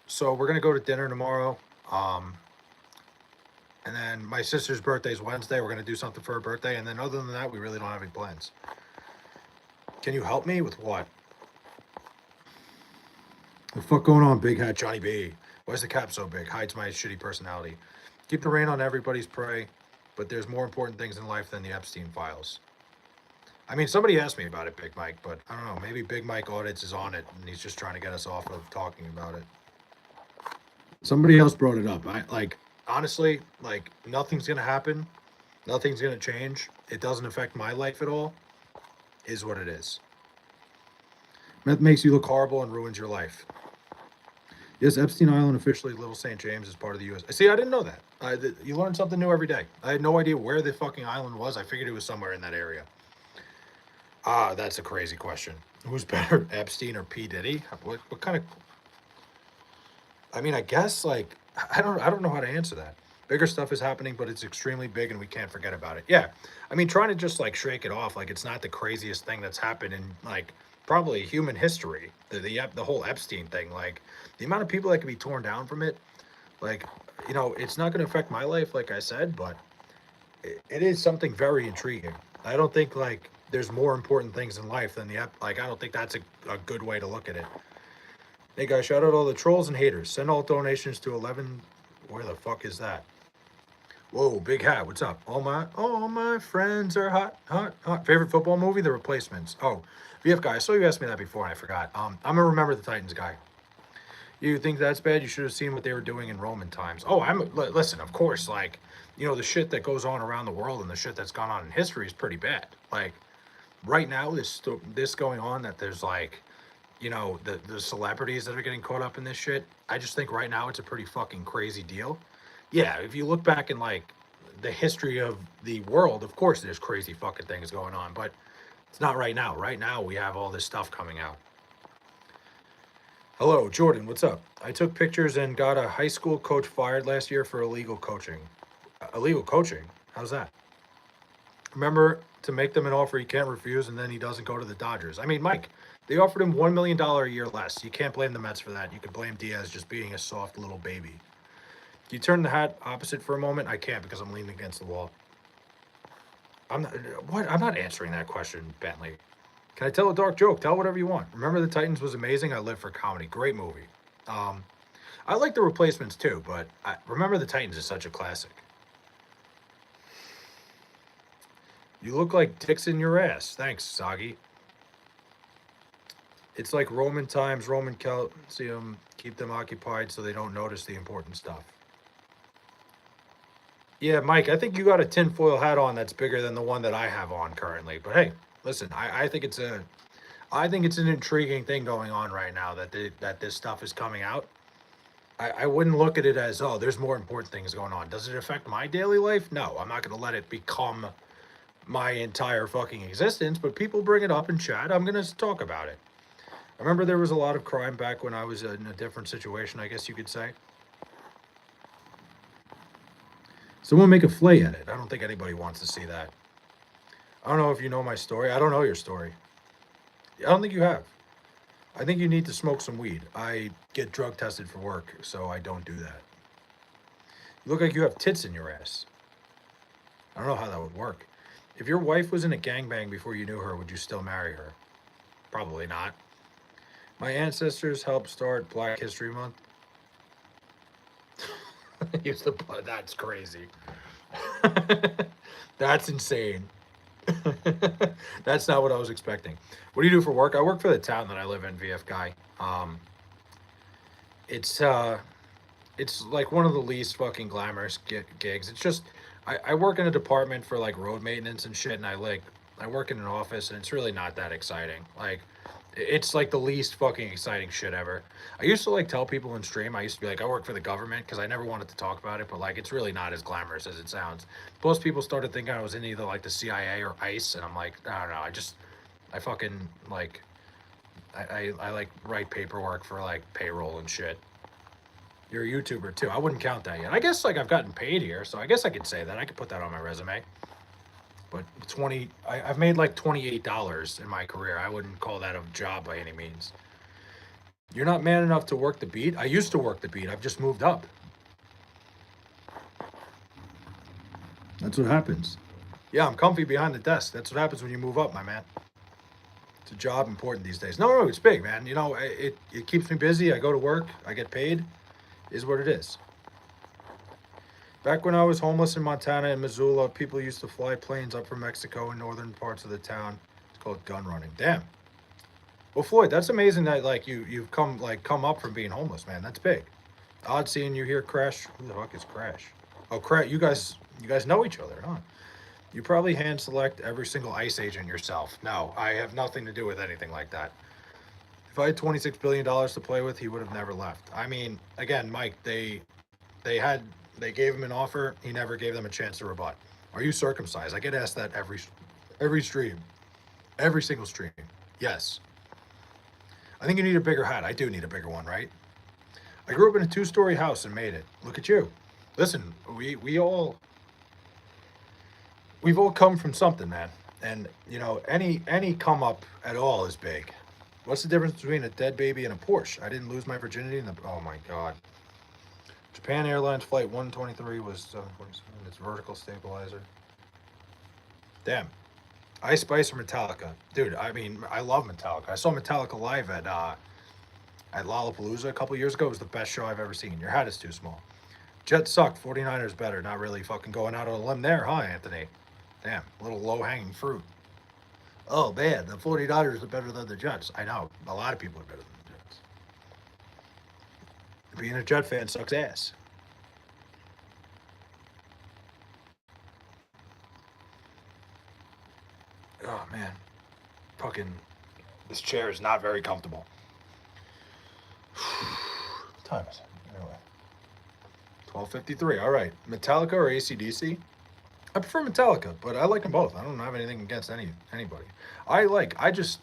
So we're gonna go to dinner tomorrow. And then my sister's birthday is Wednesday. We're going to do something for her birthday. And then other than that, we really don't have any plans. Can you help me with what? The fuck going on, big hat Johnny B? Why is the cap so big? Hides my shitty personality. Keep the rain on everybody's prey. But there's more important things in life than the Epstein files. I mean, somebody asked me about it, Big Mike. But I don't know. Maybe Big Mike Audits is on it. And he's just trying to get us off of talking about it. Somebody else brought it up. Honestly, like, nothing's going to happen. Nothing's going to change. It doesn't affect my life at all. Is what it is. Meth makes you look horrible and ruins your life. Yes, Epstein Island, officially Little St. James, is part of the U.S. See, I didn't know that. You learn something new every day. I had no idea where the fucking island was. I figured it was somewhere in that area. That's a crazy question. Who's better, Epstein or P. Diddy? What kind of... I mean, I guess, like... I don't know how to answer that. Bigger stuff is happening, but it's extremely big and we can't forget about it. Yeah. I mean, trying to just like shake it off like it's not the craziest thing that's happened in like probably human history. The whole Epstein thing, like the amount of people that can be torn down from it, like, it's not going to affect my life, like I said, but it is something very intriguing. I don't think like there's more important things in life than I don't think that's a good way to look at it. Hey guys, shout out all the trolls and haters. Send all donations to 11. Where the fuck is that? Whoa, Big Hat, what's up? All my friends are hot, hot, hot. Favorite football movie? The Replacements. Oh, VF guy, I saw you asked me that before and I forgot. I'm gonna remember the Titans guy. You think that's bad? You should have seen what they were doing in Roman times. Oh, listen, of course, like, the shit that goes on around the world and the shit that's gone on in history is pretty bad. Like, right now, this going on that there's like you know, the celebrities that are getting caught up in this shit. I just think right now it's a pretty fucking crazy deal. Yeah, if you look back in like the history of the world, of course there's crazy fucking things going on, but it's not right now. Right now we have all this stuff coming out. Hello, Jordan, what's up? I took pictures and got a high school coach fired last year for illegal coaching. Illegal coaching? How's that? Remember to make them an offer he can't refuse, and then he doesn't go to the Dodgers. I mean, Mike, they offered him $1 million a year less. You can't blame the Mets for that. You could blame Diaz just being a soft little baby. Can you turn the hat opposite for a moment? I can't because I'm leaning against the wall. I'm not. What? I'm not answering that question, Bentley. Can I tell a dark joke? Tell whatever you want. Remember the Titans was amazing. I live for comedy. Great movie. Um, I like the replacements too, but Remember the Titans is such a classic. You look like dicks in your ass. Thanks, Soggy. It's like Roman times, Roman calcium, keep them occupied so they don't notice the important stuff. Yeah, Mike, I think you got a tinfoil hat on that's bigger than the one that I have on currently. But hey, listen, I think it's an intriguing thing going on right now that this stuff is coming out. I wouldn't look at it as, oh, there's more important things going on. Does it affect my daily life? No, I'm not going to let it become my entire fucking existence. But people bring it up in chat. I'm going to talk about it. I remember there was a lot of crime back when I was in a different situation, I guess you could say. Someone make a flay edit. I don't think anybody wants to see that. I don't know if you know my story. I don't know your story. I don't think you have. I think you need to smoke some weed. I get drug tested for work, so I don't do that. You look like you have tits in your ass. I don't know how that would work. If your wife was in a gangbang before you knew her, would you still marry her? Probably not. My ancestors helped start Black History Month. That's crazy. That's insane. That's not what I was expecting. What do you do for work? I work for the town that I live in, VF guy. It's it's like one of the least fucking glamorous gigs. It's just I work in a department for like road maintenance and shit, and I work in an office, and it's really not that exciting. Like it's like the least fucking exciting shit ever. I used to like tell people in stream. I used to be like, I work for the government because I never wanted to talk about it, but like it's really not as glamorous as it sounds. Most people started thinking I was in either like the CIA or ICE, and I'm like, I don't know. I fucking like I like write paperwork for like payroll and shit. You're a YouTuber too. I wouldn't count that yet. I guess like I've gotten paid here, so I guess I could say that. I could put that on my resume. But I've made like $28 in my career. I wouldn't call that a job by any means. You're not man enough to work the beat. I used to work the beat. I've just moved up. That's what happens. Yeah, I'm comfy behind the desk. That's what happens when you move up, my man. It's a job important these days. No, it's big, man. You know, it keeps me busy. I go to work. I get paid. Is what it is. Back when I was homeless in Montana and Missoula, people used to fly planes up from Mexico and northern parts of the town. It's called gun running. Damn. Well, Floyd, that's amazing that like you've come up from being homeless, man. That's big. Odd seeing you here, Crash. Who the fuck is Crash? Oh, Crash, you guys know each other, huh? You probably hand select every single ICE agent yourself. No, I have nothing to do with anything like that. If I had $26 billion to play with, he would have never left. I mean, again, Mike, they had they gave him an offer. He never gave them a chance to rebut. Are you circumcised? I get asked that every stream, every single stream. Yes. I think you need a bigger hat. I do need a bigger one, right? I grew up in a two-story house and made it. Look at you. Listen, we've all come from something, man. And you know, any come up at all is big. What's the difference between a dead baby and a Porsche? I didn't lose my virginity in the. Oh my God. Japan Airlines flight 123 was 747. It's vertical stabilizer. Damn. Ice Spice or Metallica, dude. I mean, I love Metallica. I saw Metallica live at Lollapalooza a couple years ago. It was the best show I've ever seen. Your hat is too small. Jets sucked. 49ers better. Not really fucking going out on a limb there, huh, Anthony? Damn, a little low hanging fruit. Oh man, the 49ers are better than the Jets. I know. A lot of people are better than the Jets. Being a Jet fan sucks ass. Oh man. Fucking this chair is not very comfortable. What time is it? Anyway, 12:53. All right, Metallica or AC/DC? I prefer Metallica, but I like them both. I don't have anything against anybody. I just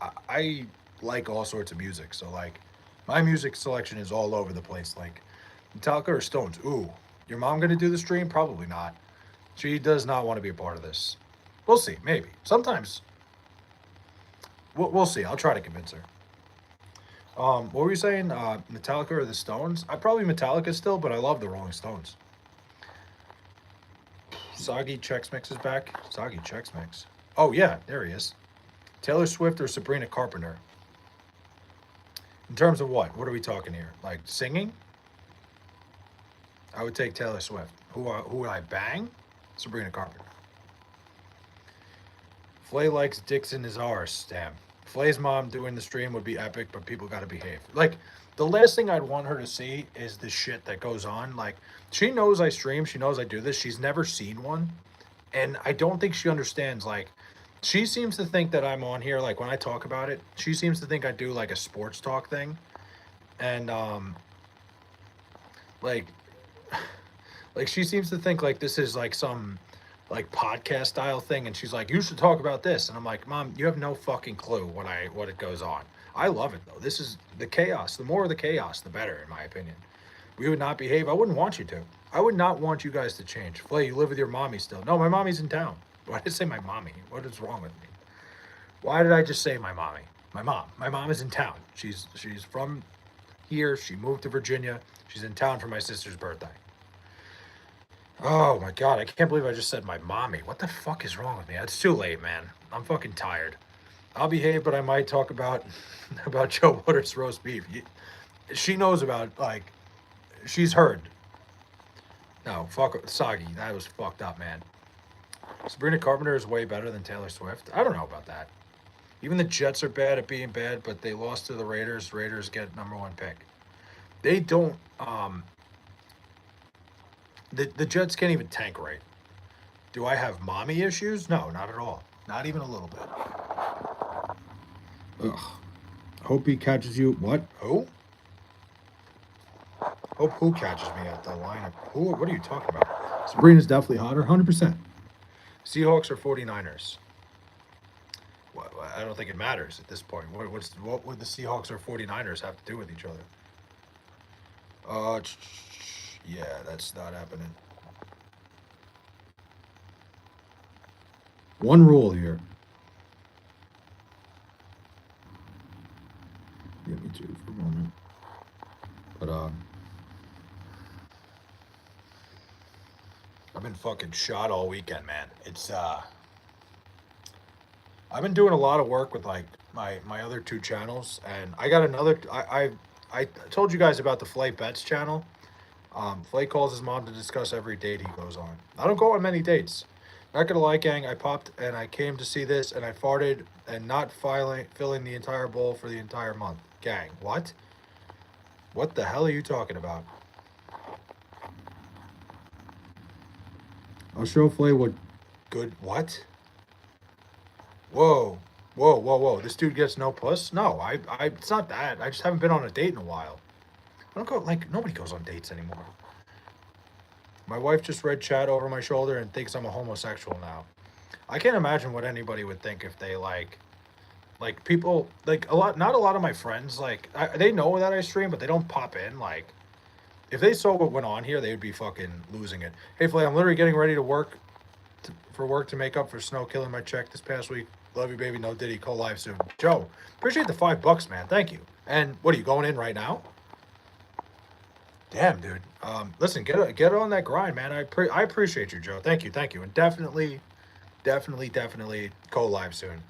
I like all sorts of music. So like my music selection is all over the place. Like Metallica or Stones. Ooh, your mom gonna do the stream? Probably not. She does not want to be a part of this. We'll see. Maybe sometimes we'll see. I'll try to convince her. What were you saying? Metallica or the Stones? I probably Metallica still, but I love the Rolling Stones. Soggy Chex Mix is back. Soggy Chex Mix. Oh yeah, there he is. Taylor Swift or Sabrina Carpenter? In terms of what? What are we talking here? Like singing? I would take Taylor Swift. Who would I bang? Sabrina Carpenter. Flay likes Dixon is ours. Damn. Flay's mom doing the stream would be epic, but people gotta behave. Like, the last thing I'd want her to see is the shit that goes on. Like, she knows I stream, she knows I do this. She's never seen one. And I don't think she understands, like, she seems to think that I'm on here, like when I talk about it, she seems to think I do like a sports talk thing. And like like she seems to think like this is like some like podcast style thing, and she's like, you should talk about this, and I'm like, Mom, you have no fucking clue what it goes on. I love it though. This is the chaos. The more of the chaos, the better, in my opinion. We would not behave. I wouldn't want you to. I would not want you guys to change. Flay, you live with your mommy still. No, my mommy's in town. Why did I say my mommy? What is wrong with me? Why did I just say my mommy? My mom. My mom is in town. She's from here. She moved to Virginia. She's in town for my sister's birthday. Oh my god, I can't believe I just said my mommy. What the fuck is wrong with me? It's too late, man. I'm fucking tired. I'll behave, but I might talk about about Joe Waters' roast beef. She knows about, like, she's heard. No, fuck Soggy. That was fucked up, man. Sabrina Carpenter is way better than Taylor Swift. I don't know about that. Even the Jets are bad at being bad, but they lost to the Raiders. Raiders get #1 pick. They don't. The Jets can't even tank right. Do I have mommy issues? No, not at all. Not even a little bit. Ugh. Hope he catches you. What? Who? Hope who catches me at the lineup? Who? What are you talking about? Sabrina's definitely hotter, 100%. Seahawks or 49ers? Well, I don't think it matters at this point. What would the Seahawks or 49ers have to do with each other? Yeah, that's not happening. One rule here. Get me too for a moment. But I've been fucking shot all weekend, man. It's I've been doing a lot of work with like my other two channels, and I got another. I told you guys about the Flay Bets channel. Flay calls his mom to discuss every date he goes on. I don't go on many dates. Not gonna lie, gang. I popped and I came to see this, and I farted and not filling the entire bowl for the entire month. Gang, what? What the hell are you talking about? I'll show Flay what good. What? Whoa, whoa. This dude gets no puss? No, it's not that. I just haven't been on a date in a while. I don't go, like, nobody goes on dates anymore. My wife just read chat over my shoulder and thinks I'm a homosexual now. I can't imagine what anybody would think if they, like people, like, not a lot of my friends, like, they know that I stream, but they don't pop in, like, if they saw what went on here, they would be fucking losing it. Hey, Flay, I'm literally getting ready to work, to make up for Snow killing my check this past week. Love you, baby. No Diddy. Call live soon. Joe, appreciate the $5, man. Thank you. And what are you going in right now? Damn, dude. Listen, get on that grind, man. I appreciate you, Joe. Thank you, and definitely go live soon.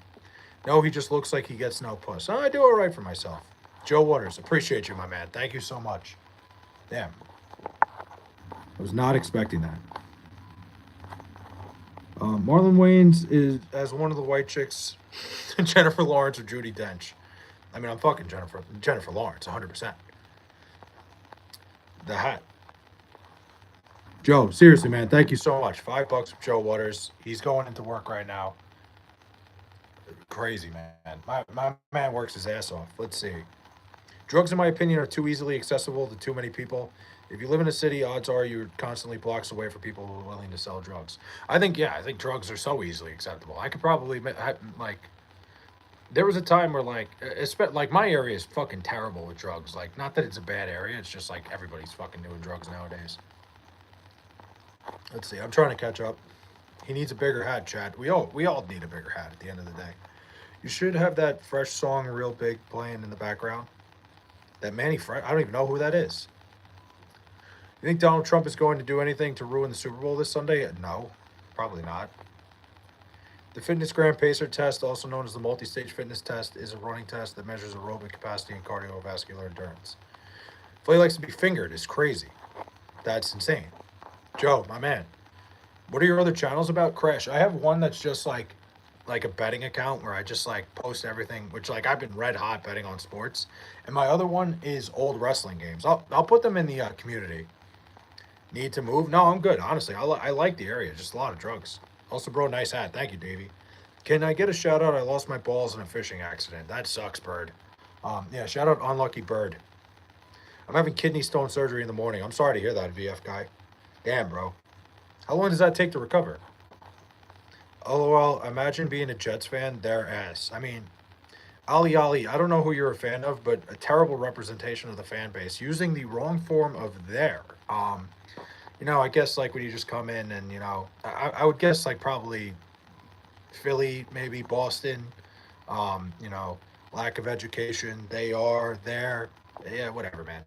No, he just looks like he gets no puss. I do all right for myself. Joe Waters, appreciate you, my man. Thank you so much. Damn, I was not expecting that. Marlon Wayans is as one of the white chicks, Jennifer Lawrence or Judi Dench. I mean, I'm fucking Jennifer Lawrence, 100%. The hat. Joe, seriously, man, thank you so much. $5 from Joe Waters. He's going into work right now. Crazy, man. My man works his ass off. Let's see. Drugs, in my opinion, are too easily accessible to too many people. If you live in a city, odds are you're constantly blocks away from people who are willing to sell drugs. I think, yeah, I think drugs are so easily acceptable. I could probably, like, there was a time where, like my area is fucking terrible with drugs. Like, not that it's a bad area, it's just like everybody's fucking doing drugs nowadays. Let's see, I'm trying to catch up. He needs a bigger hat, Chad. We all need a bigger hat at the end of the day. You should have that fresh song real big playing in the background. That Manny Fresh, I don't even know who that is. You think Donald Trump is going to do anything to ruin the Super Bowl this Sunday? No, probably not. The Fitness Gram Pacer test, also known as the multi-stage fitness test, is a running test that measures aerobic capacity and cardiovascular endurance. Flay likes to be fingered is crazy. That's insane. Joe, my man, what are your other channels about? Crash. I have one that's just like a betting account where I just like post everything, which like I've been red hot betting on sports. And my other one is old wrestling games. I'll put them in the community. Need to move? No, I'm good. Honestly, I like the area. Just a lot of drugs. Also, bro, nice hat. Thank you, Davey. Can I get a shout out? I lost my balls in a fishing accident. That sucks, Bird. Yeah, shout out Unlucky Bird. I'm having kidney stone surgery in the morning. I'm sorry to hear that, VF guy. Damn, bro. How long does that take to recover? LOL, imagine being a Jets fan, their ass. I mean, Ali, I don't know who you're a fan of, but a terrible representation of the fan base using the wrong form of their. I guess like when you just come in and, I would guess like probably Philly, maybe Boston, lack of education. They are there. Yeah, whatever, man.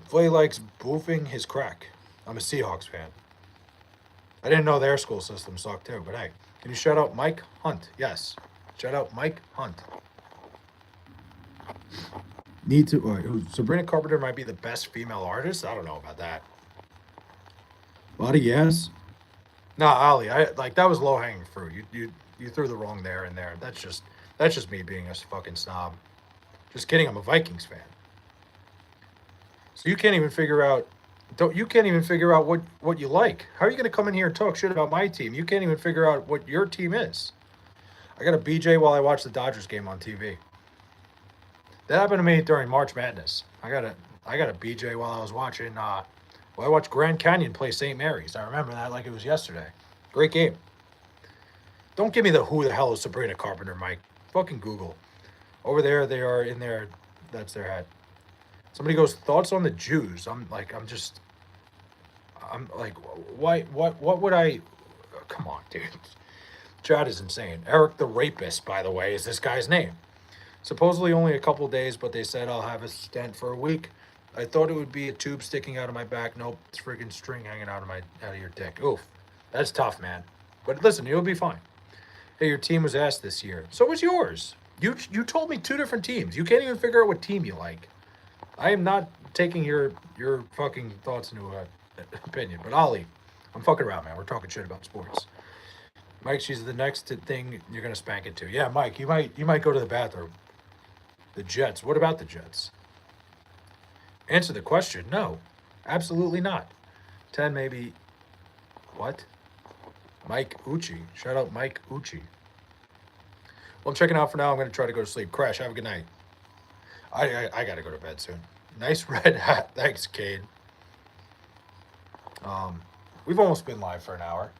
Flay likes boofing his crack. I'm a Seahawks fan. I didn't know their school system sucked too, but hey, can you shout out Mike Hunt? Yes. Shout out Mike Hunt. Need to. Sabrina Carpenter might be the best female artist. I don't know about that. Body, yes. Nah, Ali, I like that was low hanging fruit. You threw the wrong there and there. That's just me being a fucking snob. Just kidding. I'm a Vikings fan. So you can't even figure out. You can't even figure out what you like. How are you going to come in here and talk shit about my team? You can't even figure out what your team is. I got a BJ while I watch the Dodgers game on TV. That happened to me during March Madness. I got a BJ while I was watching. I watched Grand Canyon play St. Mary's. I remember that like it was yesterday. Great game. Don't give me the who the hell is Sabrina Carpenter, Mike. Fucking Google. Over there, they are in there. That's their hat. Somebody goes, thoughts on the Jews. I'm like, why? What would I? Come on, dude. Chad is insane. Eric the Rapist, by the way, is this guy's name. Supposedly only a couple days, but they said I'll have a stent for a week. I thought it would be a tube sticking out of my back. Nope, it's freaking string hanging out of your dick. Oof, that's tough, man. But listen, you'll be fine. Hey, your team was asked this year. So was yours. You told me two different teams. You can't even figure out what team you like. I am not taking your fucking thoughts into opinion. But Ollie, I'm fucking around, man. We're talking shit about sports. Mike, she's the next thing you're gonna spank into. Yeah, Mike, you might go to the bathroom. The Jets. What about the Jets? Answer the question. No, absolutely not. 10 maybe. What? Mike Uchi. Shout out Mike Uchi. Well, I'm checking out for now. I'm gonna try to go to sleep. Crash. Have a good night. I gotta go to bed soon. Nice red hat. Thanks, Cade. We've almost been live for an hour.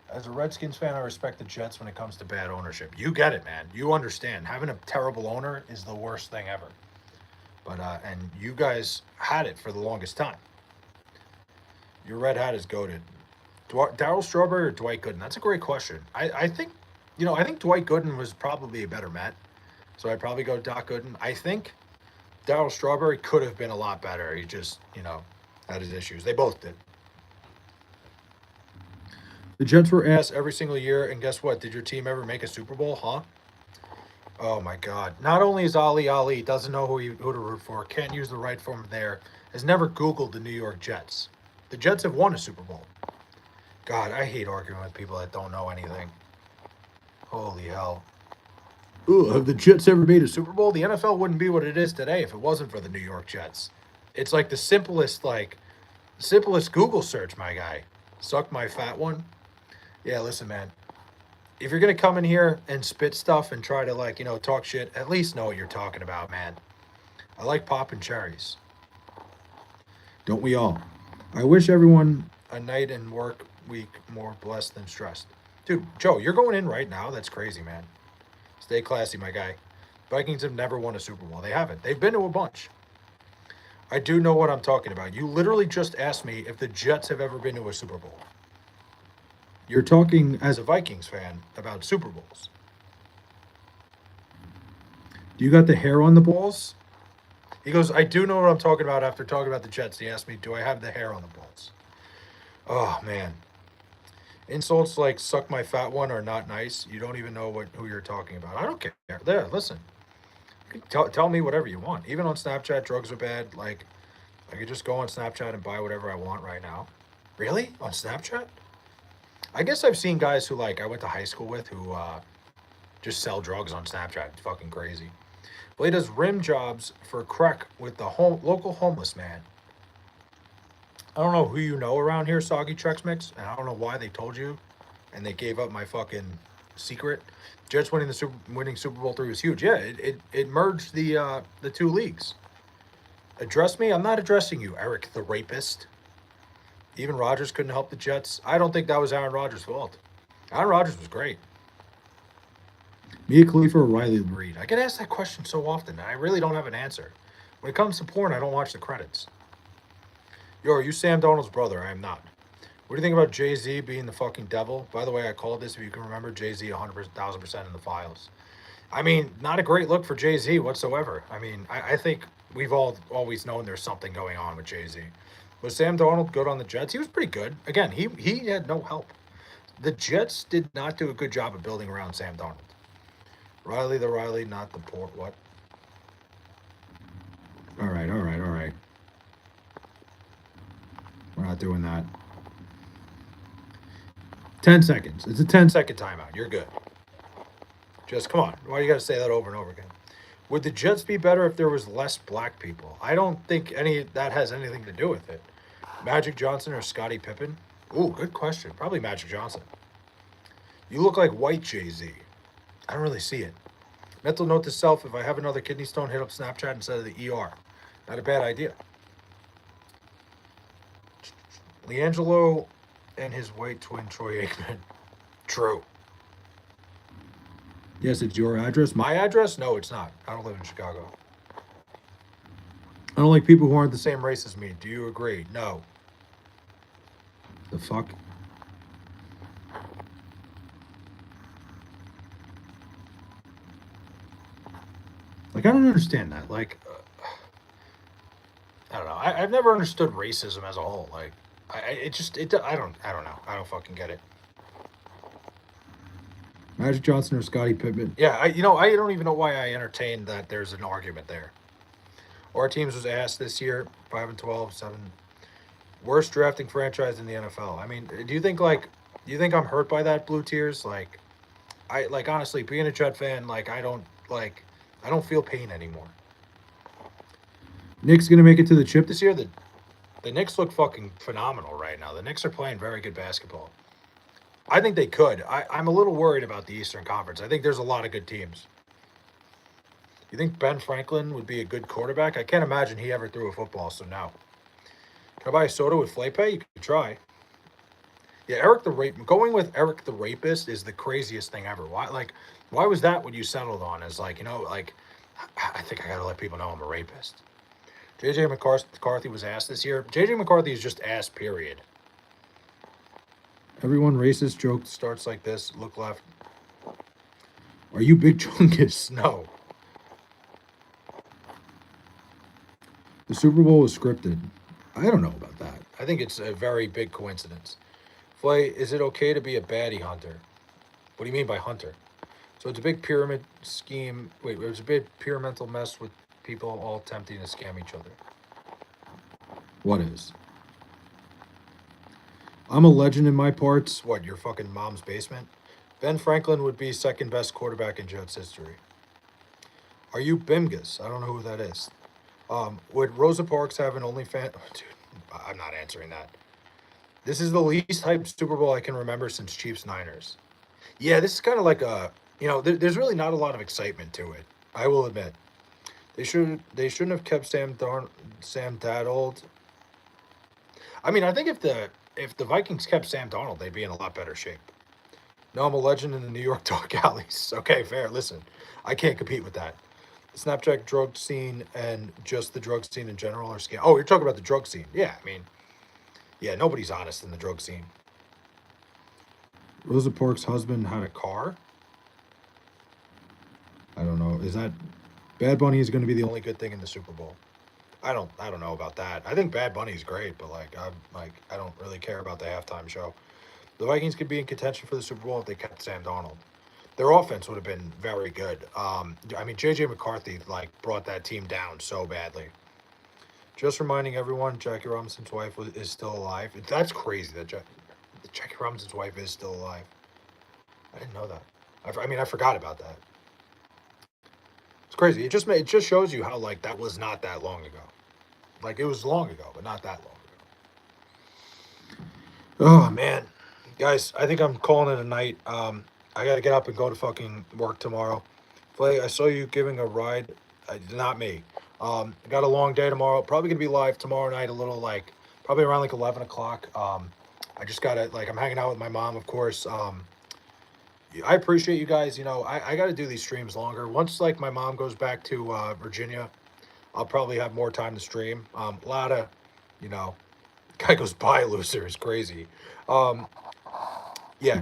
As a Redskins fan, I respect the Jets when it comes to bad ownership. You get it, man. You understand. Having a terrible owner is the worst thing ever. But and you guys had it for the longest time. Your red hat is goated. Darryl Strawberry or Dwight Gooden? That's a great question. I think, I think Dwight Gooden was probably a better Met. So I'd probably go Doc Gooden. I think Darryl Strawberry could have been a lot better. He just, had his issues. They both did. The Jets were asked every single year, and guess what? Did your team ever make a Super Bowl? Huh? Oh my God! Not only is Ali doesn't know who to root for, can't use the right form there, has never Googled the New York Jets. The Jets have won a Super Bowl. God, I hate arguing with people that don't know anything. Holy hell! Ooh, have the Jets ever made a Super Bowl? The NFL wouldn't be what it is today if it wasn't for the New York Jets. It's like the simplest Google search, my guy. Suck my fat one. Yeah, listen, man. if you're gonna come in here and spit stuff and try to like talk shit, at least know what you're talking about, man. I like popping cherries. Don't we all? I wish everyone a night and work week more blessed than stressed. Dude, Joe, you're going in right now. That's crazy, man. Stay classy, my guy. Vikings have never won a Super Bowl. They haven't. They've been to a bunch. I do know what I'm talking about. You literally just asked me if the Jets have ever been to a Super Bowl. You're talking as a Vikings fan about Super Bowls. Do you got the hair on the balls? He goes, I do know what I'm talking about after talking about the Jets. He asked me, do I have the hair on the balls? Oh, man. Insults like suck my fat one are not nice. You don't even know who you're talking about. I don't care. There, listen. Tell me whatever you want. Even on Snapchat, drugs are bad. Like, I could just go on Snapchat and buy whatever I want right now. Really? On Snapchat? I guess I've seen guys who, like, I went to high school with who just sell drugs on Snapchat. It's fucking crazy. Well, he does rim jobs for crack with the local homeless man. I don't know who you know around here, Soggy Chex Mix, and I don't know why they told you, and they gave up my fucking secret. Jets winning Super Bowl III was huge. Yeah, it merged the two leagues. Address me? I'm not addressing you, Eric the rapist. Even Rodgers couldn't help the Jets. I don't think that was Aaron Rodgers' fault. Aaron Rodgers was great. Mia Khalifa or Riley Reid? I get asked that question so often, and I really don't have an answer. When it comes to porn, I don't watch the credits. Yo, are you Sam Donald's brother? I am not. What do you think about Jay-Z being the fucking devil? By the way, I called this, if you can remember, Jay-Z 100,000% in the files. I mean, not a great look for Jay-Z whatsoever. I mean, I think we've all always known there's something going on with Jay-Z. Was Sam Donald good on the Jets? He was pretty good. Again, he had no help. The Jets did not do a good job of building around Sam Donald. Riley, not the poor. What? All right. We're not doing that. 10 seconds. It's a 10-second timeout. You're good. Just come on. Why do you got to say that over and over again? Would the Jets be better if there was less black people? I don't think any that has anything to do with it. Magic Johnson or Scottie Pippen? Ooh, good question. Probably Magic Johnson. You look like white Jay-Z. I don't really see it. Mental note to self, if I have another kidney stone, hit up Snapchat instead of the ER. Not a bad idea. LiAngelo and his white twin Troy Aikman. True. Yes, it's your address. My address? No, it's not. I don't live in Chicago. I don't like people who aren't the same race as me. Do you agree? No. The fuck? Like, I don't understand that. Like, I don't know. I've never understood racism as a whole. Like, I don't know. I don't fucking get it. Magic Johnson or Scottie Pippen? Yeah, I don't even know why I entertained that. There's an argument there. Our teams was asked this year, 5-12, 7. Worst drafting franchise in the NFL. I mean, do you think I'm hurt by that, Blue Tears? Like, honestly, being a Jet fan, I don't feel pain anymore. Knicks gonna make it to the chip this year. The Knicks look fucking phenomenal right now. The Knicks are playing very good basketball. I think they could. I'm a little worried about the Eastern Conference. I think there's a lot of good teams. You think Ben Franklin would be a good quarterback? I can't imagine he ever threw a football, so no. Can I buy a soda with Flape? You could try. Yeah, going with Eric the Rapist is the craziest thing ever. Why was that what you settled on? As I think I gotta let people know I'm a rapist. JJ McCarthy was ass this year. JJ McCarthy is just ass, period. Everyone racist joke starts like this. Look left. Are you Big Chungus? No. The Super Bowl was scripted. I don't know about that. I think it's a very big coincidence. Flay, is it okay to be a baddie hunter? What do you mean by hunter? So it's a big pyramid scheme. Wait, it was a big pyramidal mess with people all attempting to scam each other. What is? I'm a legend in my parts. What, your fucking mom's basement? Ben Franklin would be second best quarterback in Jets history. Are you Bimgus? I don't know who that is. Would Rosa Parks have an OnlyFans? Dude, I'm not answering that. This is the least hyped Super Bowl I can remember since Chiefs Niners. Yeah, this is kind of like a, there's really not a lot of excitement to it. I will admit they shouldn't have kept Sam Darnold. I mean, I think if the Vikings kept Sam Darnold, they'd be in a lot better shape. No, I'm a legend in the New York dog alleys. Okay, fair. Listen, I can't compete with that. The Snapchat drug scene and just the drug scene in general are scam. Oh, you're talking about the drug scene? Yeah, I mean, yeah, nobody's honest in the drug scene. Rosa Parks' husband had a car. I don't know. Is that Bad Bunny is going to be the only good thing in the Super Bowl? I don't know about that. I think Bad Bunny's great, but I don't really care about the halftime show. The Vikings could be in contention for the Super Bowl if they kept Sam Donald. Their offense would have been very good. I mean, JJ McCarthy brought that team down so badly. Just reminding everyone, Jackie Robinson's wife is still alive. That's crazy that Jackie Robinson's wife is still alive. I didn't know that. I mean, I forgot about that. It's crazy. It just shows you how that was not that long ago. Like it was long ago, but not that long ago. Oh man, guys, I think I'm calling it a night. I gotta get up and go to fucking work tomorrow. Flay, I saw you giving a ride. Not me. I got a long day tomorrow. Probably gonna be live tomorrow night. A little probably around 11 o'clock. I just gotta I'm hanging out with my mom, of course. I appreciate you guys. I got to do these streams longer. Once my mom goes back to Virginia, I'll probably have more time to stream. A lot of, you know, guy goes by loser is crazy. Um, yeah,